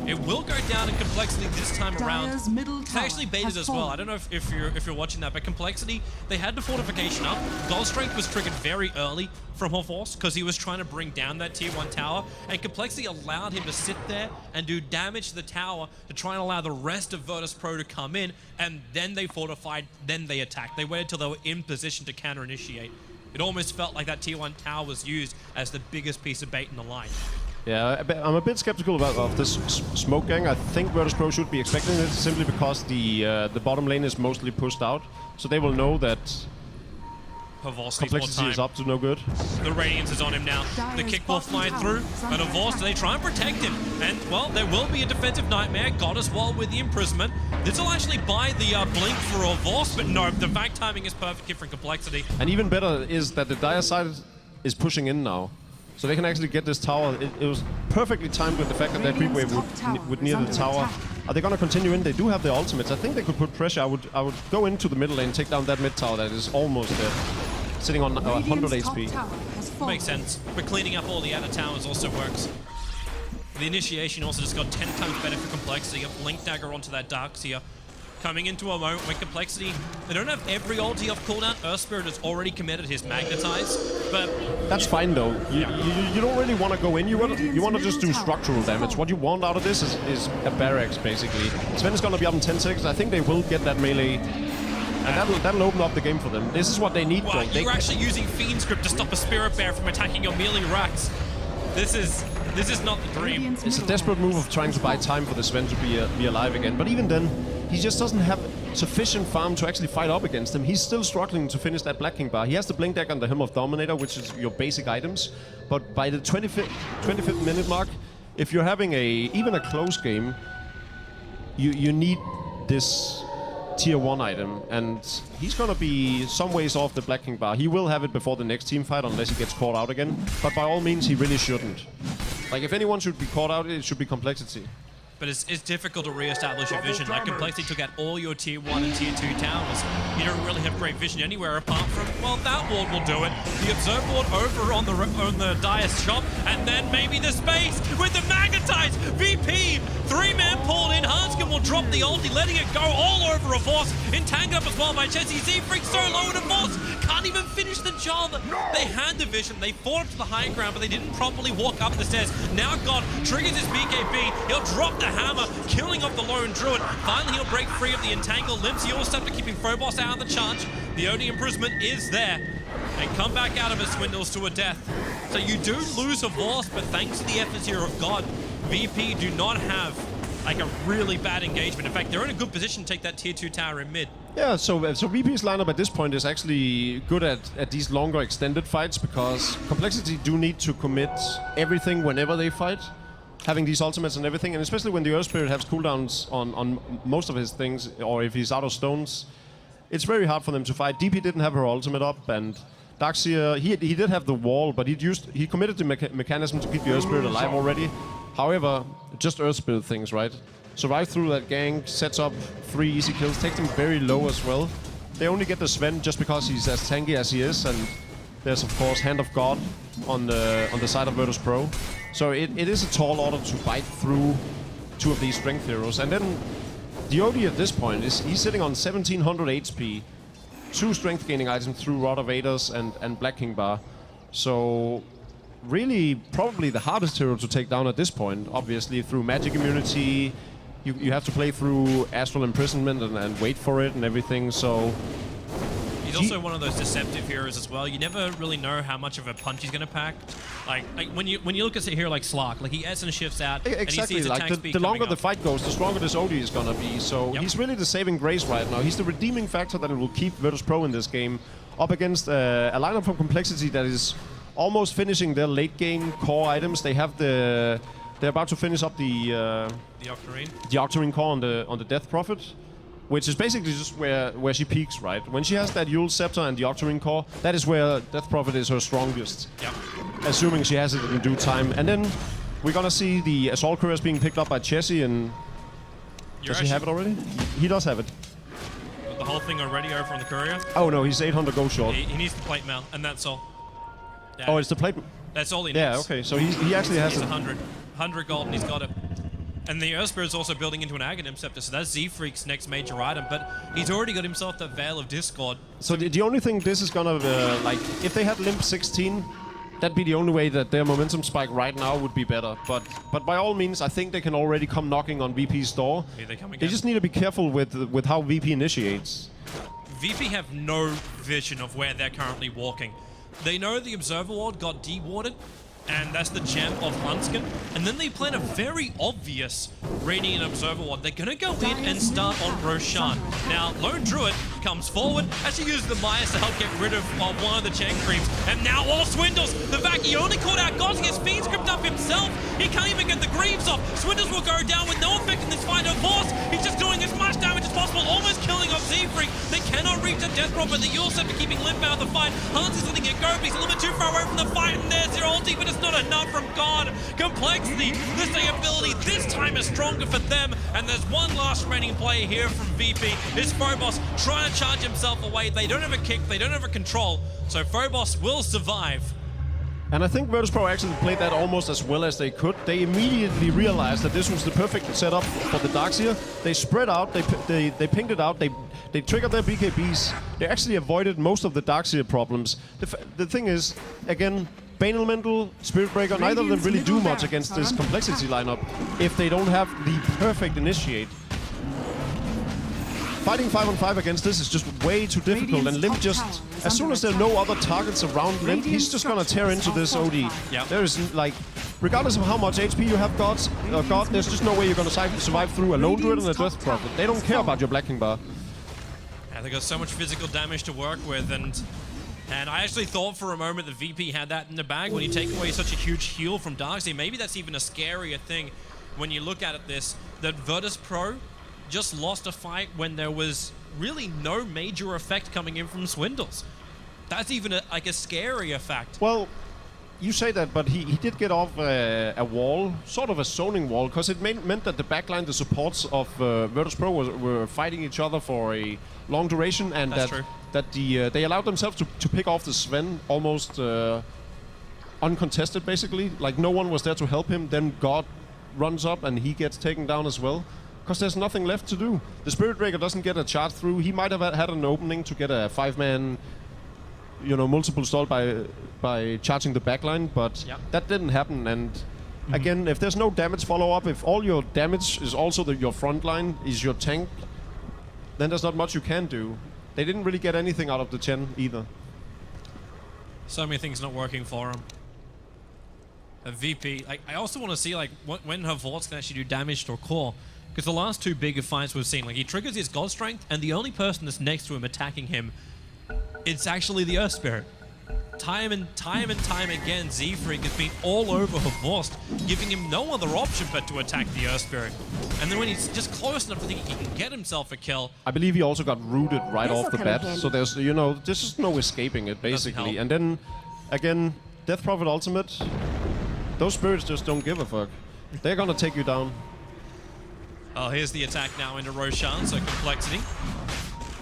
It will go down in Complexity this time around. It's actually baited as well. I don't know if you're watching that, but Complexity, they had the fortification up. Gold Strength was triggered very early from Horforce because he was trying to bring down that tier 1 tower, and Complexity allowed him to sit there and do damage to the tower to try and allow the rest of Virtus.Pro to come in, and then they fortified, then they attacked. They waited until they were in position to counter-initiate. It almost felt like that tier 1 tower was used as the biggest piece of bait in the line. Yeah, I'm a bit skeptical of this smoke gang. I think Virtus.Pro should be expecting it simply because the bottom lane is mostly pushed out, so they will know that Pavos needs more Complexity time. is up to no good. The Radiance is on him now. The kick will fly through, and Avos, they try and protect him. And, well, there will be a defensive nightmare. God as well with the imprisonment. This will actually buy the blink for Avos, but no, the back timing is perfect here for Complexity. And even better is that the Dire side is pushing in now. So they can actually get this tower. It was perfectly timed with the fact that their creep wave would near the tower. Are they going to continue in? They do have their ultimates. I think they could put pressure. I would go into the middle lane, take down that mid tower that is almost dead. Sitting on 100 HP. Makes sense. But cleaning up all the outer towers also works. The initiation also just got 10 times better for Complexity. A Blink Dagger onto that Darkseer. Coming into a moment when Complexity, they don't have every ulti off cooldown. Earth Spirit has already committed his Magnetize, but... That's fine though. You don't really want to go in. You want to just do structural damage. What you want out of this is a barracks, basically. Sven is going to be up in 10 seconds. I think they will get that melee. And that'll open up the game for them. This is what they need, wow, though. You're actually using Fiend Script to stop a Spirit Bear from attacking your melee racks. This is not the dream. It's a desperate move of trying to buy time for the Sven to be alive again. But even then, he just doesn't have sufficient farm to actually fight up against him. He's still struggling to finish that Black King bar. He has the Blink Dagger and the Helm of Dominator, which is your basic items. But by the 25th minute mark, if you're having even a close game, you need this tier 1 item, and he's gonna be some ways off the Black King bar. He will have it before the next team fight unless he gets caught out again, but by all means he really shouldn't. Like, if anyone should be caught out, it should be Complexity. But it's difficult to re-establish a vision. Like, Complexity took out all your tier 1 and tier 2 towers. You don't really have great vision anywhere apart from, well, that ward will do it. The Observe ward over on the Dire's shop, and then maybe the space with the Magnetize! VP! 3-man pulled in. Hanskin will drop the ulti, letting it go all over Avos. Entangled up as well by Jesse. Z-Freak so low in Avos. Can't even finish the job. They had the vision. They fought up to the high ground, but they didn't properly walk up the stairs. Now God triggers his BKB. He'll drop the hammer, killing off the lone druid. Finally, he'll break free of the entangle. Limpsy all stuff to keeping Phobos out of the charge. The only imprisonment is there. They come back out of it, Swindles, to a death. So you do lose a boss, but thanks to the efforts here of God, VP do not have like a really bad engagement. In fact, they're in a good position to take that tier 2 tower in mid. Yeah, so VP's lineup at this point is actually good at these longer extended fights, because Complexity do need to commit everything whenever they fight, having these ultimates and everything, and especially when the Earth Spirit has cooldowns on most of his things, or if he's out of stones, it's very hard for them to fight. DP didn't have her ultimate up, and Darkseer, he did have the wall, but he committed the mechanism to keep the Earth Spirit alive already. However, just Earth Spirit things, right? Survive through that gang, sets up 3 easy kills, takes them very low as well. They only get the Sven just because he's as tanky as he is, and there's of course Hand of God on the side of Virtus.Pro. So it is a tall order to bite through 2 of these strength heroes. And then the OD at this point is he's sitting on 1700 HP, 2 strength gaining items through Rod of Aether's and Black King bar. So really probably the hardest hero to take down at this point, obviously through magic immunity. You have to play through Astral Imprisonment and wait for it and everything, so... He's also one of those deceptive heroes as well. You never really know how much of a punch he's going to pack. Like when you look at a hero like Slark, like he adds and shifts out, exactly. and he sees Like attack speed the longer coming the up. fight goes, the stronger this OD is gonna be. So he's really the saving grace right now. He's the redeeming factor that will keep Virtus.Pro in this game, up against a lineup from Complexity that is almost finishing their late game core items. They have they're about to finish up the Octarine core on the Death Prophet, which is basically just where she peaks, right? When she has that Yule Scepter and the Octarine core, that is where Death Prophet is her strongest. Yep. Assuming she has it in due time. And then we're gonna see the Assault Couriers being picked up by Chessie, and does he have it already? He does have it. The whole thing already over on the courier. Oh no, he's 800 gold short. He needs the plate mail, and that's all. Yeah. Oh, it's the plate. That's all he needs. Yeah, okay, so he actually has He's it. 100 gold, and he's got it. And the Earth Spirit's also building into an Aghanim Scepter, so that's Z-Freak's next major item, but he's already got himself that Veil of Discord. So the only thing this is gonna, like, if they had Limp 16, that'd be the only way that their momentum spike right now would be better. But by all means, I think they can already come knocking on VP's door. Here they come again. They just need to be careful with how VP initiates. VP have no vision of where they're currently walking. They know the Observer Ward got dewarded, and that's the gem of Hunskin. And then they plan a very obvious Radiant Observer Ward. They're gonna go in and start on Roshan. Now, Lone Druid comes forward as he uses the Myers to help get rid of one of the Chen creeps. And now all Swindles. The fact he only called out Gods, he has Fiend script up himself. He can't even get the Greaves off. Swindles will go down with no effect in this fight of Force. He's just doing as much damage as possible, almost killing off Z-Freak. They cannot reach the Death Drop, but the Yule Scepter keeping Limp out of the fight. Hans is letting it go, but he's a little bit too far away from the fight, and there's your ulti, but it's not enough from God. Complexity, this ability, this time is stronger for them, and there's one last remaining player here from VP. It's Phobos trying to charge himself away. They don't have a kick, they don't have a control, so Phobos will survive. And I think Virtus.Pro actually played that almost as well as they could. They immediately realized that this was the perfect setup for the Darkseer. They spread out, they pinged it out, they triggered their BKBs. They actually avoided most of the Darkseer problems. The thing is, again, Bane Elemental, Spirit Breaker, neither of them really do much against this Complexity lineup if they don't have the perfect initiate. Fighting 5-on-5 against this is just way too difficult, and Limp just, as soon as there are no other targets around Limp, he's just gonna tear into this OD. Yep. There is, like, regardless of how much HP you have, God, there's just no way you're gonna survive through a Lone Druid and a Death Prophet. They don't care about your Black King bar. Yeah, they got so much physical damage to work with, and I actually thought for a moment that VP had that in the bag. When you take away such a huge heal from Darkseer, maybe that's even a scarier thing when you look at this, that Virtus.Pro just lost a fight when there was really no major effect coming in from Swindles. That's even a scarier fact. Well, you say that, but he did get off a wall, sort of a zoning wall, because it meant that the backline, the supports of Virtus.Pro were fighting each other for a long duration, and they allowed themselves to pick off the Sven almost uncontested, basically. Like, no one was there to help him. Then God runs up and he gets taken down as well, because there's nothing left to do. The Spirit Breaker doesn't get a charge through. He might have had an opening to get a 5-man, multiple stall by charging the backline, but that didn't happen. And again, if there's no damage follow-up, if all your damage is also your front line, is your tank, then there's not much you can do. They didn't really get anything out of the Chen either. So many things not working for him. A VP, I also want to see when her Vorts can actually do damage to a core. Because the last two bigger fights we've seen, he triggers his God Strength, and the only person that's next to him attacking him, it's actually the Earth Spirit. Time and time again, Z-Freak has been all over Havorst, giving him no other option but to attack the Earth Spirit. And then when he's just close enough to think he can get himself a kill. I believe he also got rooted right off the bat, so there's, there's just no escaping it, basically. And then, again, Death Prophet Ultimate, those spirits just don't give a fuck. They're gonna take you down. Oh, here's the attack now into Roshan, so Complexity.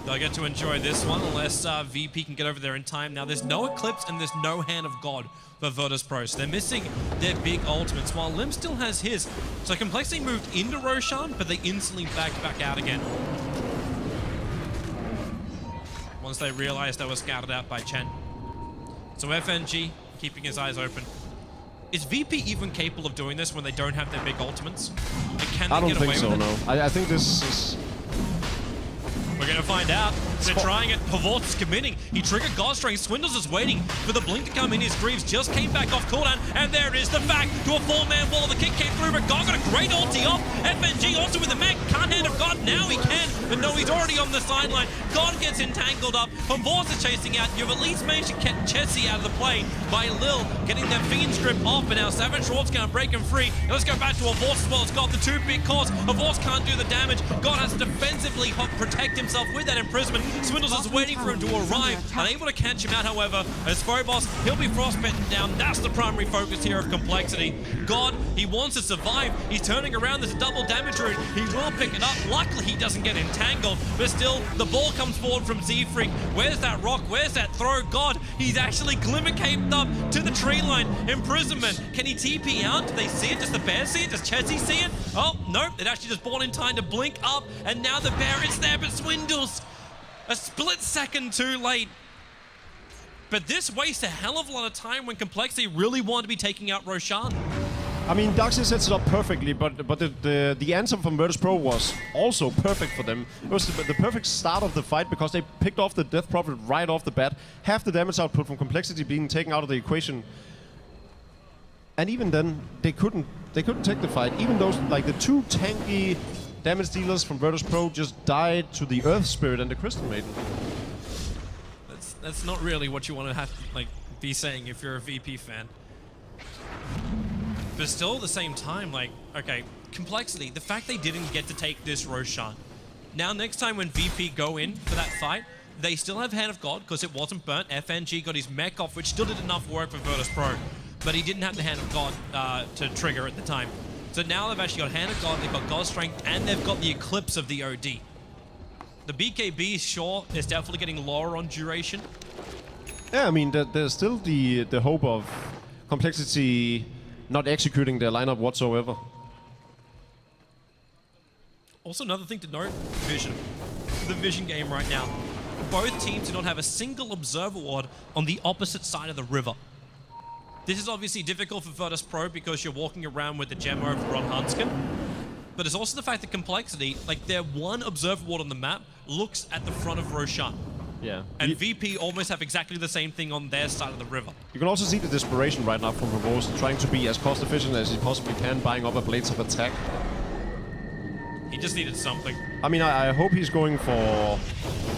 They'll get to enjoy this one unless VP can get over there in time. Now, there's no Eclipse and there's no Hand of God for Virtus.Pro, so they're missing their big ultimates, while Lim still has his. So Complexity moved into Roshan, but they instantly backed back out again. Once they realized they were scouted out by Chen. So FNG keeping his eyes open. Is VP even capable of doing this when they don't have their big ultimates? Can they get away with it? I don't think so, no. I think this is... We're going to find out. They're trying it. Pavort is committing. He triggered God Strength. Swindles is waiting for the blink to come in. His Greaves just came back off cooldown. And there it is. The fact to a 4-man wall. The kick came through, but God got a great ulti off. FNG also with the mech. Can't Hand of God. Now he can. But no, he's already on the sideline. God gets entangled up. Pavort is chasing out. You've at least managed to get Chessie out of the play by Lil getting that Fiend script off. But now Savage Schwartz going to break him free. And let's go back to Avort as well. It's got the two big cores. Avort can't do the damage. God has to defensively protect himself with that imprisonment. Swindles is waiting for him to arrive, unable to catch him out, however. As Phobos, he'll be frostbitten down. That's the primary focus here of Complexity. God, he wants to survive. He's turning around. There's a double damage rune. He will pick it up. Luckily, he doesn't get entangled, but still, the ball comes forward from Z-Freak. Where's that rock? Where's that throw? God, he's actually glimmer caped up to the tree line. Imprisonment. Can he TP out? Do they see it? Does the bear see it? Does Chessie see it? Oh, nope. It actually just bought in time to blink up, and now the bear is there, but Swindles a split second too late. But this wastes a hell of a lot of time when Complexity really wanted to be taking out Roshan. I mean, Darkseer sets it up perfectly, but the answer from Virtus.Pro was also perfect for them. It was the perfect start of the fight because they picked off the Death Prophet right off the bat. Half the damage output from Complexity being taken out of the equation. And even then, they couldn't take the fight. Even those, like the two tanky damage dealers from Virtus.Pro just died to the Earth Spirit and the Crystal Maiden. That's not really what you want to have like be saying if you're a VP fan. But still at the same time, like, okay, Complexity, the fact they didn't get to take this Roshan. Now next time when VP go in for that fight, they still have Hand of God because it wasn't burnt. FNG got his mech off, which still did enough work for Virtus.Pro, but he didn't have the Hand of God to trigger at the time. So now they've actually got Hand of God, they've got God Strength, and they've got the Eclipse of the OD. The BKB, sure, is definitely getting lower on duration. Yeah, I mean, there's still the hope of Complexity not executing their lineup whatsoever. Also, another thing to note, Vision. The Vision game right now. Both teams do not have a single Observer Ward on the opposite side of the river. This is obviously difficult for Virtus.Pro because you're walking around with the gem over Ron Hanskin. But it's also the fact that Complexity, like their one Observer Ward on the map, looks at the front of Roshan. Yeah. And VP almost have exactly the same thing on their side of the river. You can also see the desperation right now from Ramos, trying to be as cost efficient as he possibly can, buying up a Blades of Attack. He just needed something. I mean, I hope he's going for,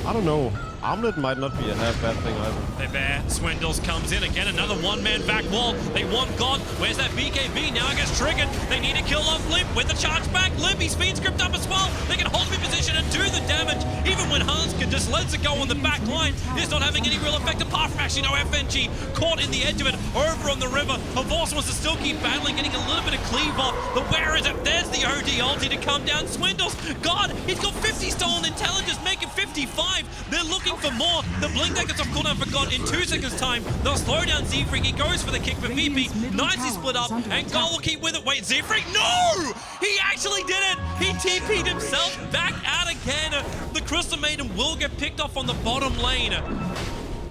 I don't know, Armlet might not be a half bad thing either. They're there. Swindles comes in again. Another one-man back wall. They want God. Where's that BKB? Now it gets triggered. They need to kill off Limp with the charge back. Limp, he's speed script up as well. They can hold him in position and do the damage. Even when Hanskin just lets it go on the back line, it's not having any real effect apart from actually no FNG caught in the edge of it over on the river. Avos wants to still keep battling, getting a little bit of cleave off. But where is it? There's the OD ulti to come down. Swindles. God, he's got 50 stolen intelligence, making 55. They're looking for more. The blink that gets off cooldown for God in 2 seconds time. They'll slow down Z-Freak. He goes for the kick for VP. Nicely split up, and God will keep with it. Wait, Z-Freak? No! He actually did it! He TP'd himself back out again. The Crystal Maiden will get picked off on the bottom lane.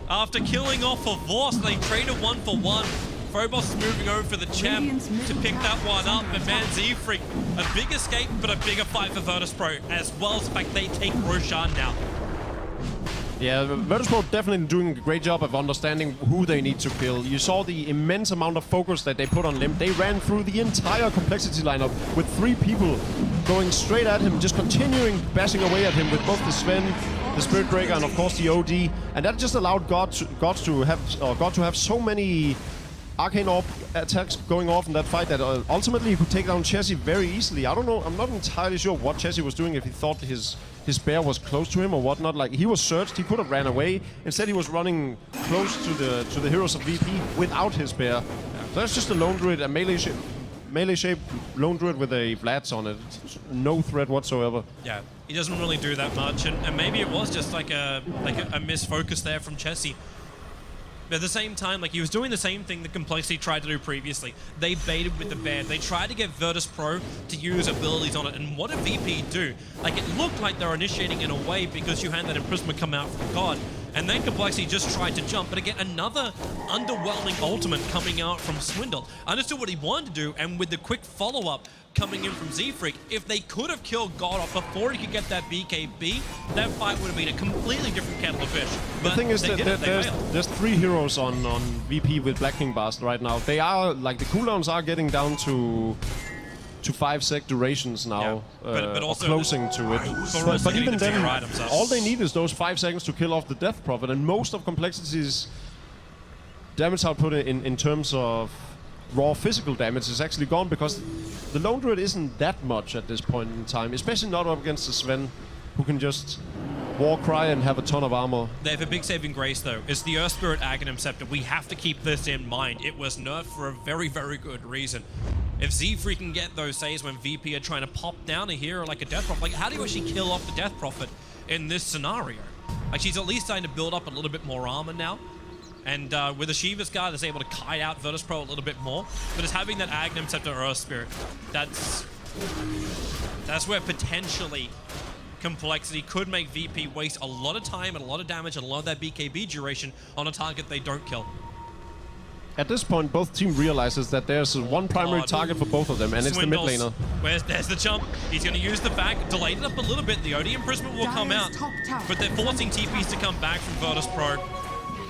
After killing off a Vorse, they traded 1-for-1. Phobos is moving over for the champ to pick that one up, and man, Z-Freak, a big escape, but a bigger fight for Virtus.Pro, as well as the fact they take Roshan now. Yeah, Virtus.Pro definitely doing a great job of understanding who they need to kill. You saw the immense amount of focus that they put on Limp. They ran through the entire Complexity lineup with 3 people going straight at him, just continuing bashing away at him with both the Sven, the Spirit Breaker, and of course the OD. And that just allowed God to have so many Arcane Orb attacks going off in that fight that ultimately he could take down Chessie very easily. I don't know, I'm not entirely sure what Chessie was doing, if he thought his bear was close to him or whatnot. Like, he was searched, he could have ran away. Instead he was running close to the heroes of VP without his bear. So that's just a lone druid, a melee shaped lone druid with a Vlads on it. No threat whatsoever. Yeah, he doesn't really do that much, and maybe it was just like a misfocus there from Chessie. But at the same time, like, he was doing the same thing that Complexity tried to do previously. They baited with the bear. They tried to get Virtus.Pro to use abilities on it. And what did VP do? Like, it looked like they were initiating in a way because you had that imprisonment come out from God. And then Complexity just tried to jump. But again, another underwhelming ultimate coming out from Swindle. Understood what he wanted to do, and with the quick follow-up coming in from Z-Freak, if they could have killed God off before he could get that BKB, that fight would have been a completely different kettle of fish. But the thing is that there's 3 heroes on VP with Black King Bast right now. They are, like, the cooldowns are getting down to 5 sec durations now, yeah. But also closing to it. But even then, all they need is those 5 seconds to kill off the Death Prophet, and most of Complexity's damage output in terms of raw physical damage is actually gone, because the Lone Druid isn't that much at this point in time, especially not up against the Sven, who can just war cry and have a ton of armor. They have a big saving grace, though. It's the Earth Spirit Aghanim Scepter. We have to keep this in mind. It was nerfed for a very, very good reason. If Z-Free can get those saves when VP are trying to pop down a hero like a Death Prophet, like, how do you actually kill off the Death Prophet in this scenario? Like, she's at least starting to build up a little bit more armor now. And with a Shiva's Guard, that's able to kite out Virtus.Pro a little bit more. But it's having that Aghanim Scepter Earth Spirit. That's where potentially Complexity could make VP waste a lot of time and a lot of damage and a lot of that BKB duration on a target they don't kill. At this point, both teams realizes that there's one primary target for both of them, and Swindles. It's the mid laner. There's the jump. He's going to use the back, delayed it up a little bit. The OD imprisonment will come out, but they're forcing TPs to come back from Virtus.Pro.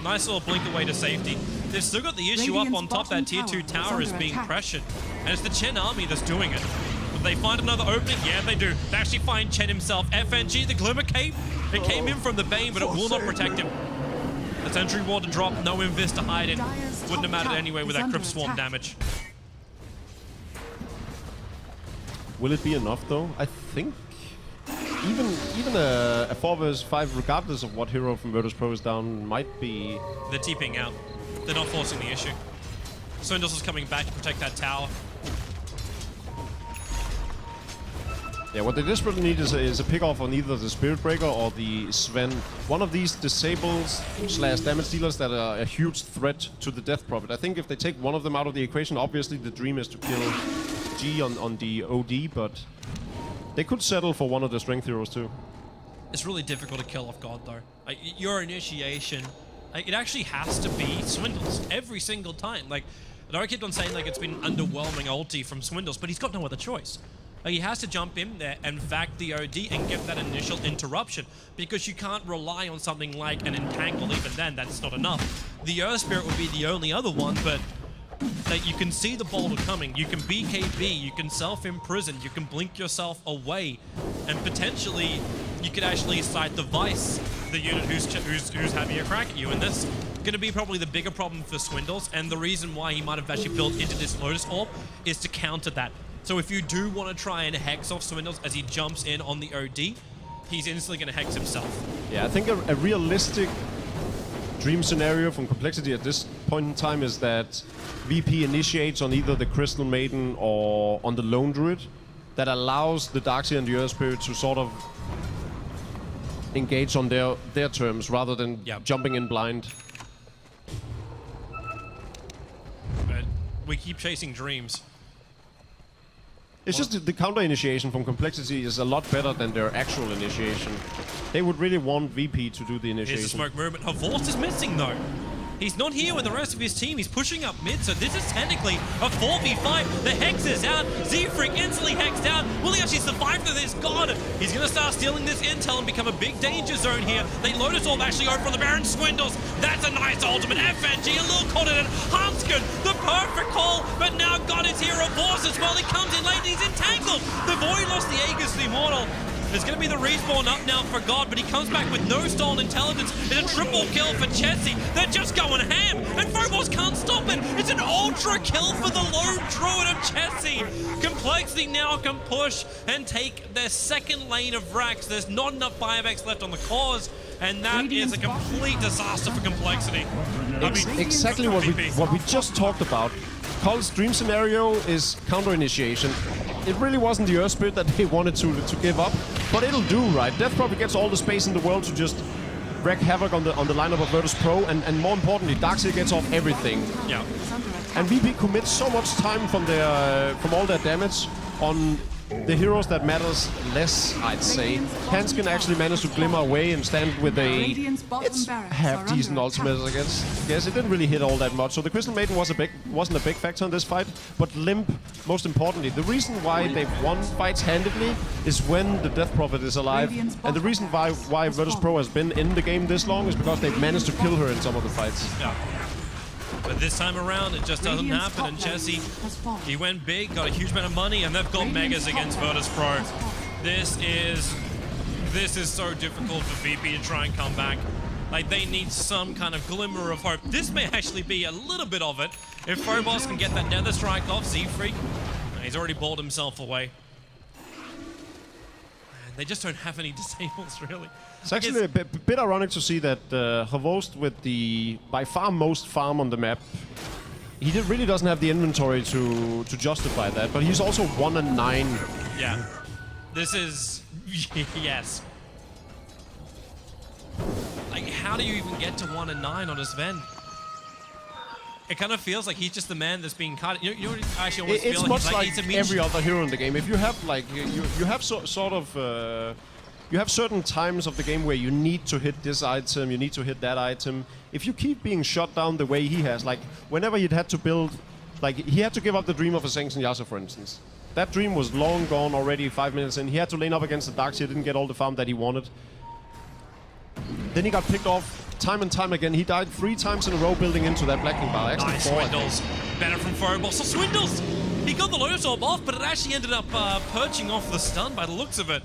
Nice little blink away to safety. They've still got the issue up on top. That tier 2 tower is being pressured. And it's the Chen army that's doing it. But they find another opening? Yeah, they do. They actually find Chen himself. FNG, the Glimmer Cape. It came in from the Bane, but it will not protect him. The Sentry Ward to drop, no Invis to hide in. Wouldn't have mattered anyway with that Crypt Swarm damage. Will it be enough though? I think even a 4 vs 5, regardless of what hero from Virtus.Pro is down, might be. They're TPing out. They're not forcing the issue. Swindles is coming back to protect that tower. Yeah, what they desperately need is a pick off on either the Spirit Breaker or the Sven. One of these disables / damage dealers that are a huge threat to the Death Prophet. I think if they take one of them out of the equation, obviously the dream is to kill G on the OD, but they could settle for one of the strength heroes too. It's really difficult to kill off God though. Like, your initiation, like, it actually has to be Swindles every single time. Like, I know I kept on saying like it's been underwhelming ulti from Swindles, but he's got no other choice. Like, he has to jump in there and vac the OD and get that initial interruption, because you can't rely on something like an Entangle. Even then, that's not enough. The Earth Spirit would be the only other one, but that you can see the boulder coming, you can BKB, you can self-imprison, you can blink yourself away, and potentially you could actually sight the Vice, the unit who's having a crack at you. And that's going to be probably the bigger problem for Swindles, and the reason why he might have actually built into this Lotus Orb is to counter that. So if you do want to try and hex off Swindles as he jumps in on the OD, he's instantly going to hex himself. Yeah, I think a realistic dream scenario from Complexity at this point in time is that VP initiates on either the Crystal Maiden or on the Lone Druid. That allows the Darkseer and the Earth Spirit to sort of engage on their terms rather than jumping in blind. But we keep chasing dreams. It's just the counter initiation from Complexity is a lot better than their actual initiation. They would really want VP to do the initiation. Here's the smoke movement. Havorst is missing though. He's not here with the rest of his team. He's pushing up mid, so this is technically a 4v5. The Hex is out. Z-Freak instantly hexed out. Will he actually survive through this? God, he's going to start stealing this intel and become a big danger zone here. They Lotus Orb actually over from the Baron Swindles. That's a nice ultimate. FNG, a little caught in it. Hanskin, the perfect call, but now God is here. Havorst as well. He comes in late and he's entangled. The Void lost the Aegis to the Immortal. There's going to be the respawn up now for God, but he comes back with no stolen intelligence. It's a triple kill for Chessie. They're just going ham, and Phobos can't stop it. It's an ultra kill for the lone druid of Chessie. Complexity now can push and take their second lane of Rax. There's not enough buyback left on the cause, and that is a complete disaster for Complexity. Exactly what we just talked about. coL's dream scenario is counter initiation. It really wasn't the Earth Spirit that they wanted to give up, but it'll do, right? Death probably gets all the space in the world to just wreak havoc on the lineup of Virtus.Pro, and more importantly, Darkseer gets off everything. Yeah. And VP commits so much time from all their damage on the heroes that matters less, I'd say. Hanskin actually managed to glimmer away and stand with it's half-decent ultimate, I guess. It didn't really hit all that much. So the Crystal Maiden wasn't a big factor in this fight. But Limp, most importantly, the reason why they've won fights handedly is when the Death Prophet is alive. And the reason why Virtus.Pro has been in the game this long is because they've managed to kill her in some of the fights. Yeah. But this time around, it just doesn't happen, and Chessie, he went big, got a huge amount of money, and they've got Megas against Virtus.Pro. This is so difficult for VP to try and come back. Like, they need some kind of glimmer of hope. This may actually be a little bit of it. If Phobos can get that Nether Strike off Z-Freak, he's already balled himself away. And they just don't have any disables, really. It's actually a bit ironic to see that Havorst, with the by far most farm on the map, he really doesn't have the inventory to justify that, but he's also 1 and 9. Yeah. This is... yes. Like, how do you even get to 1 and 9 on a Sven? It kind of feels like he's just the man that's being cut. You know, actually almost it's feel much like like every other hero in the game. If you have, like, you have sort of... You have certain times of the game where you need to hit this item, you need to hit that item. If you keep being shot down the way he has, like whenever he'd had to build, like he had to give up the dream of a Sanction Yasuo, for instance. That dream was long gone already 5 minutes in. He had to lane up against the Darkseer, didn't get all the farm that he wanted. Then he got picked off time and time again. He died 3 times in a row building into that blacking bar. Actually, Nice 4, I think. Swindles. Better from Phobos. So Swindles! He got the Lotus Orb off, but it actually ended up perching off the stun by the looks of it.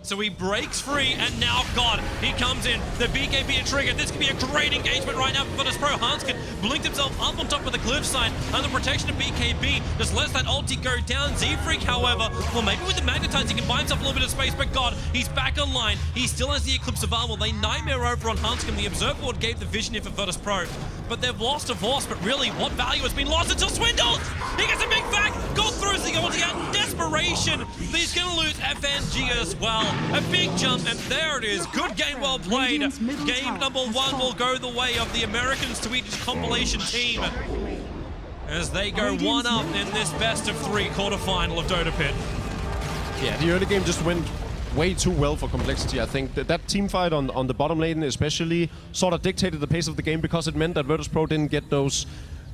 So he breaks free, and now, God, he comes in. The BKB are triggered. This could be a great engagement right now for Virtus.Pro. Hanskin blinked himself up on top of the cliffside under protection of BKB. Just lets that ulti go down. Z-Freak, however, well, maybe with the Magnetize, he can buy himself a little bit of space, but God, he's back online. He still has the Eclipse of Armor. They nightmare over on Hanskin. The Observe Board gave the vision here for Virtus.Pro. But they've lost a Force, but really, what value has been lost until Swindles? He gets a big back. God throws the ulti out. Desperation. He's going to lose FNG as well. A big jump, and there it is. Good game, well played. Game number 1 will go the way of the Americans to each compilation team as they go 1-up in this best-of-3 quarterfinal of Dota Pit. Yeah, the early game just went way too well for Complexity. I think that team fight on the bottom lane especially sort of dictated the pace of the game because it meant that Virtus.Pro didn't get those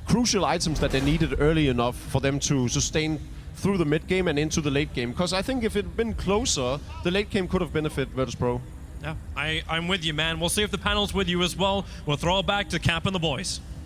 crucial items that they needed early enough for them to sustain through the mid game and into the late game. Because I think if it had been closer, the late game could have benefited Virtus.Pro. Yeah, I'm with you, man. We'll see if the panel's with you as well. We'll throw it back to Cap and the boys.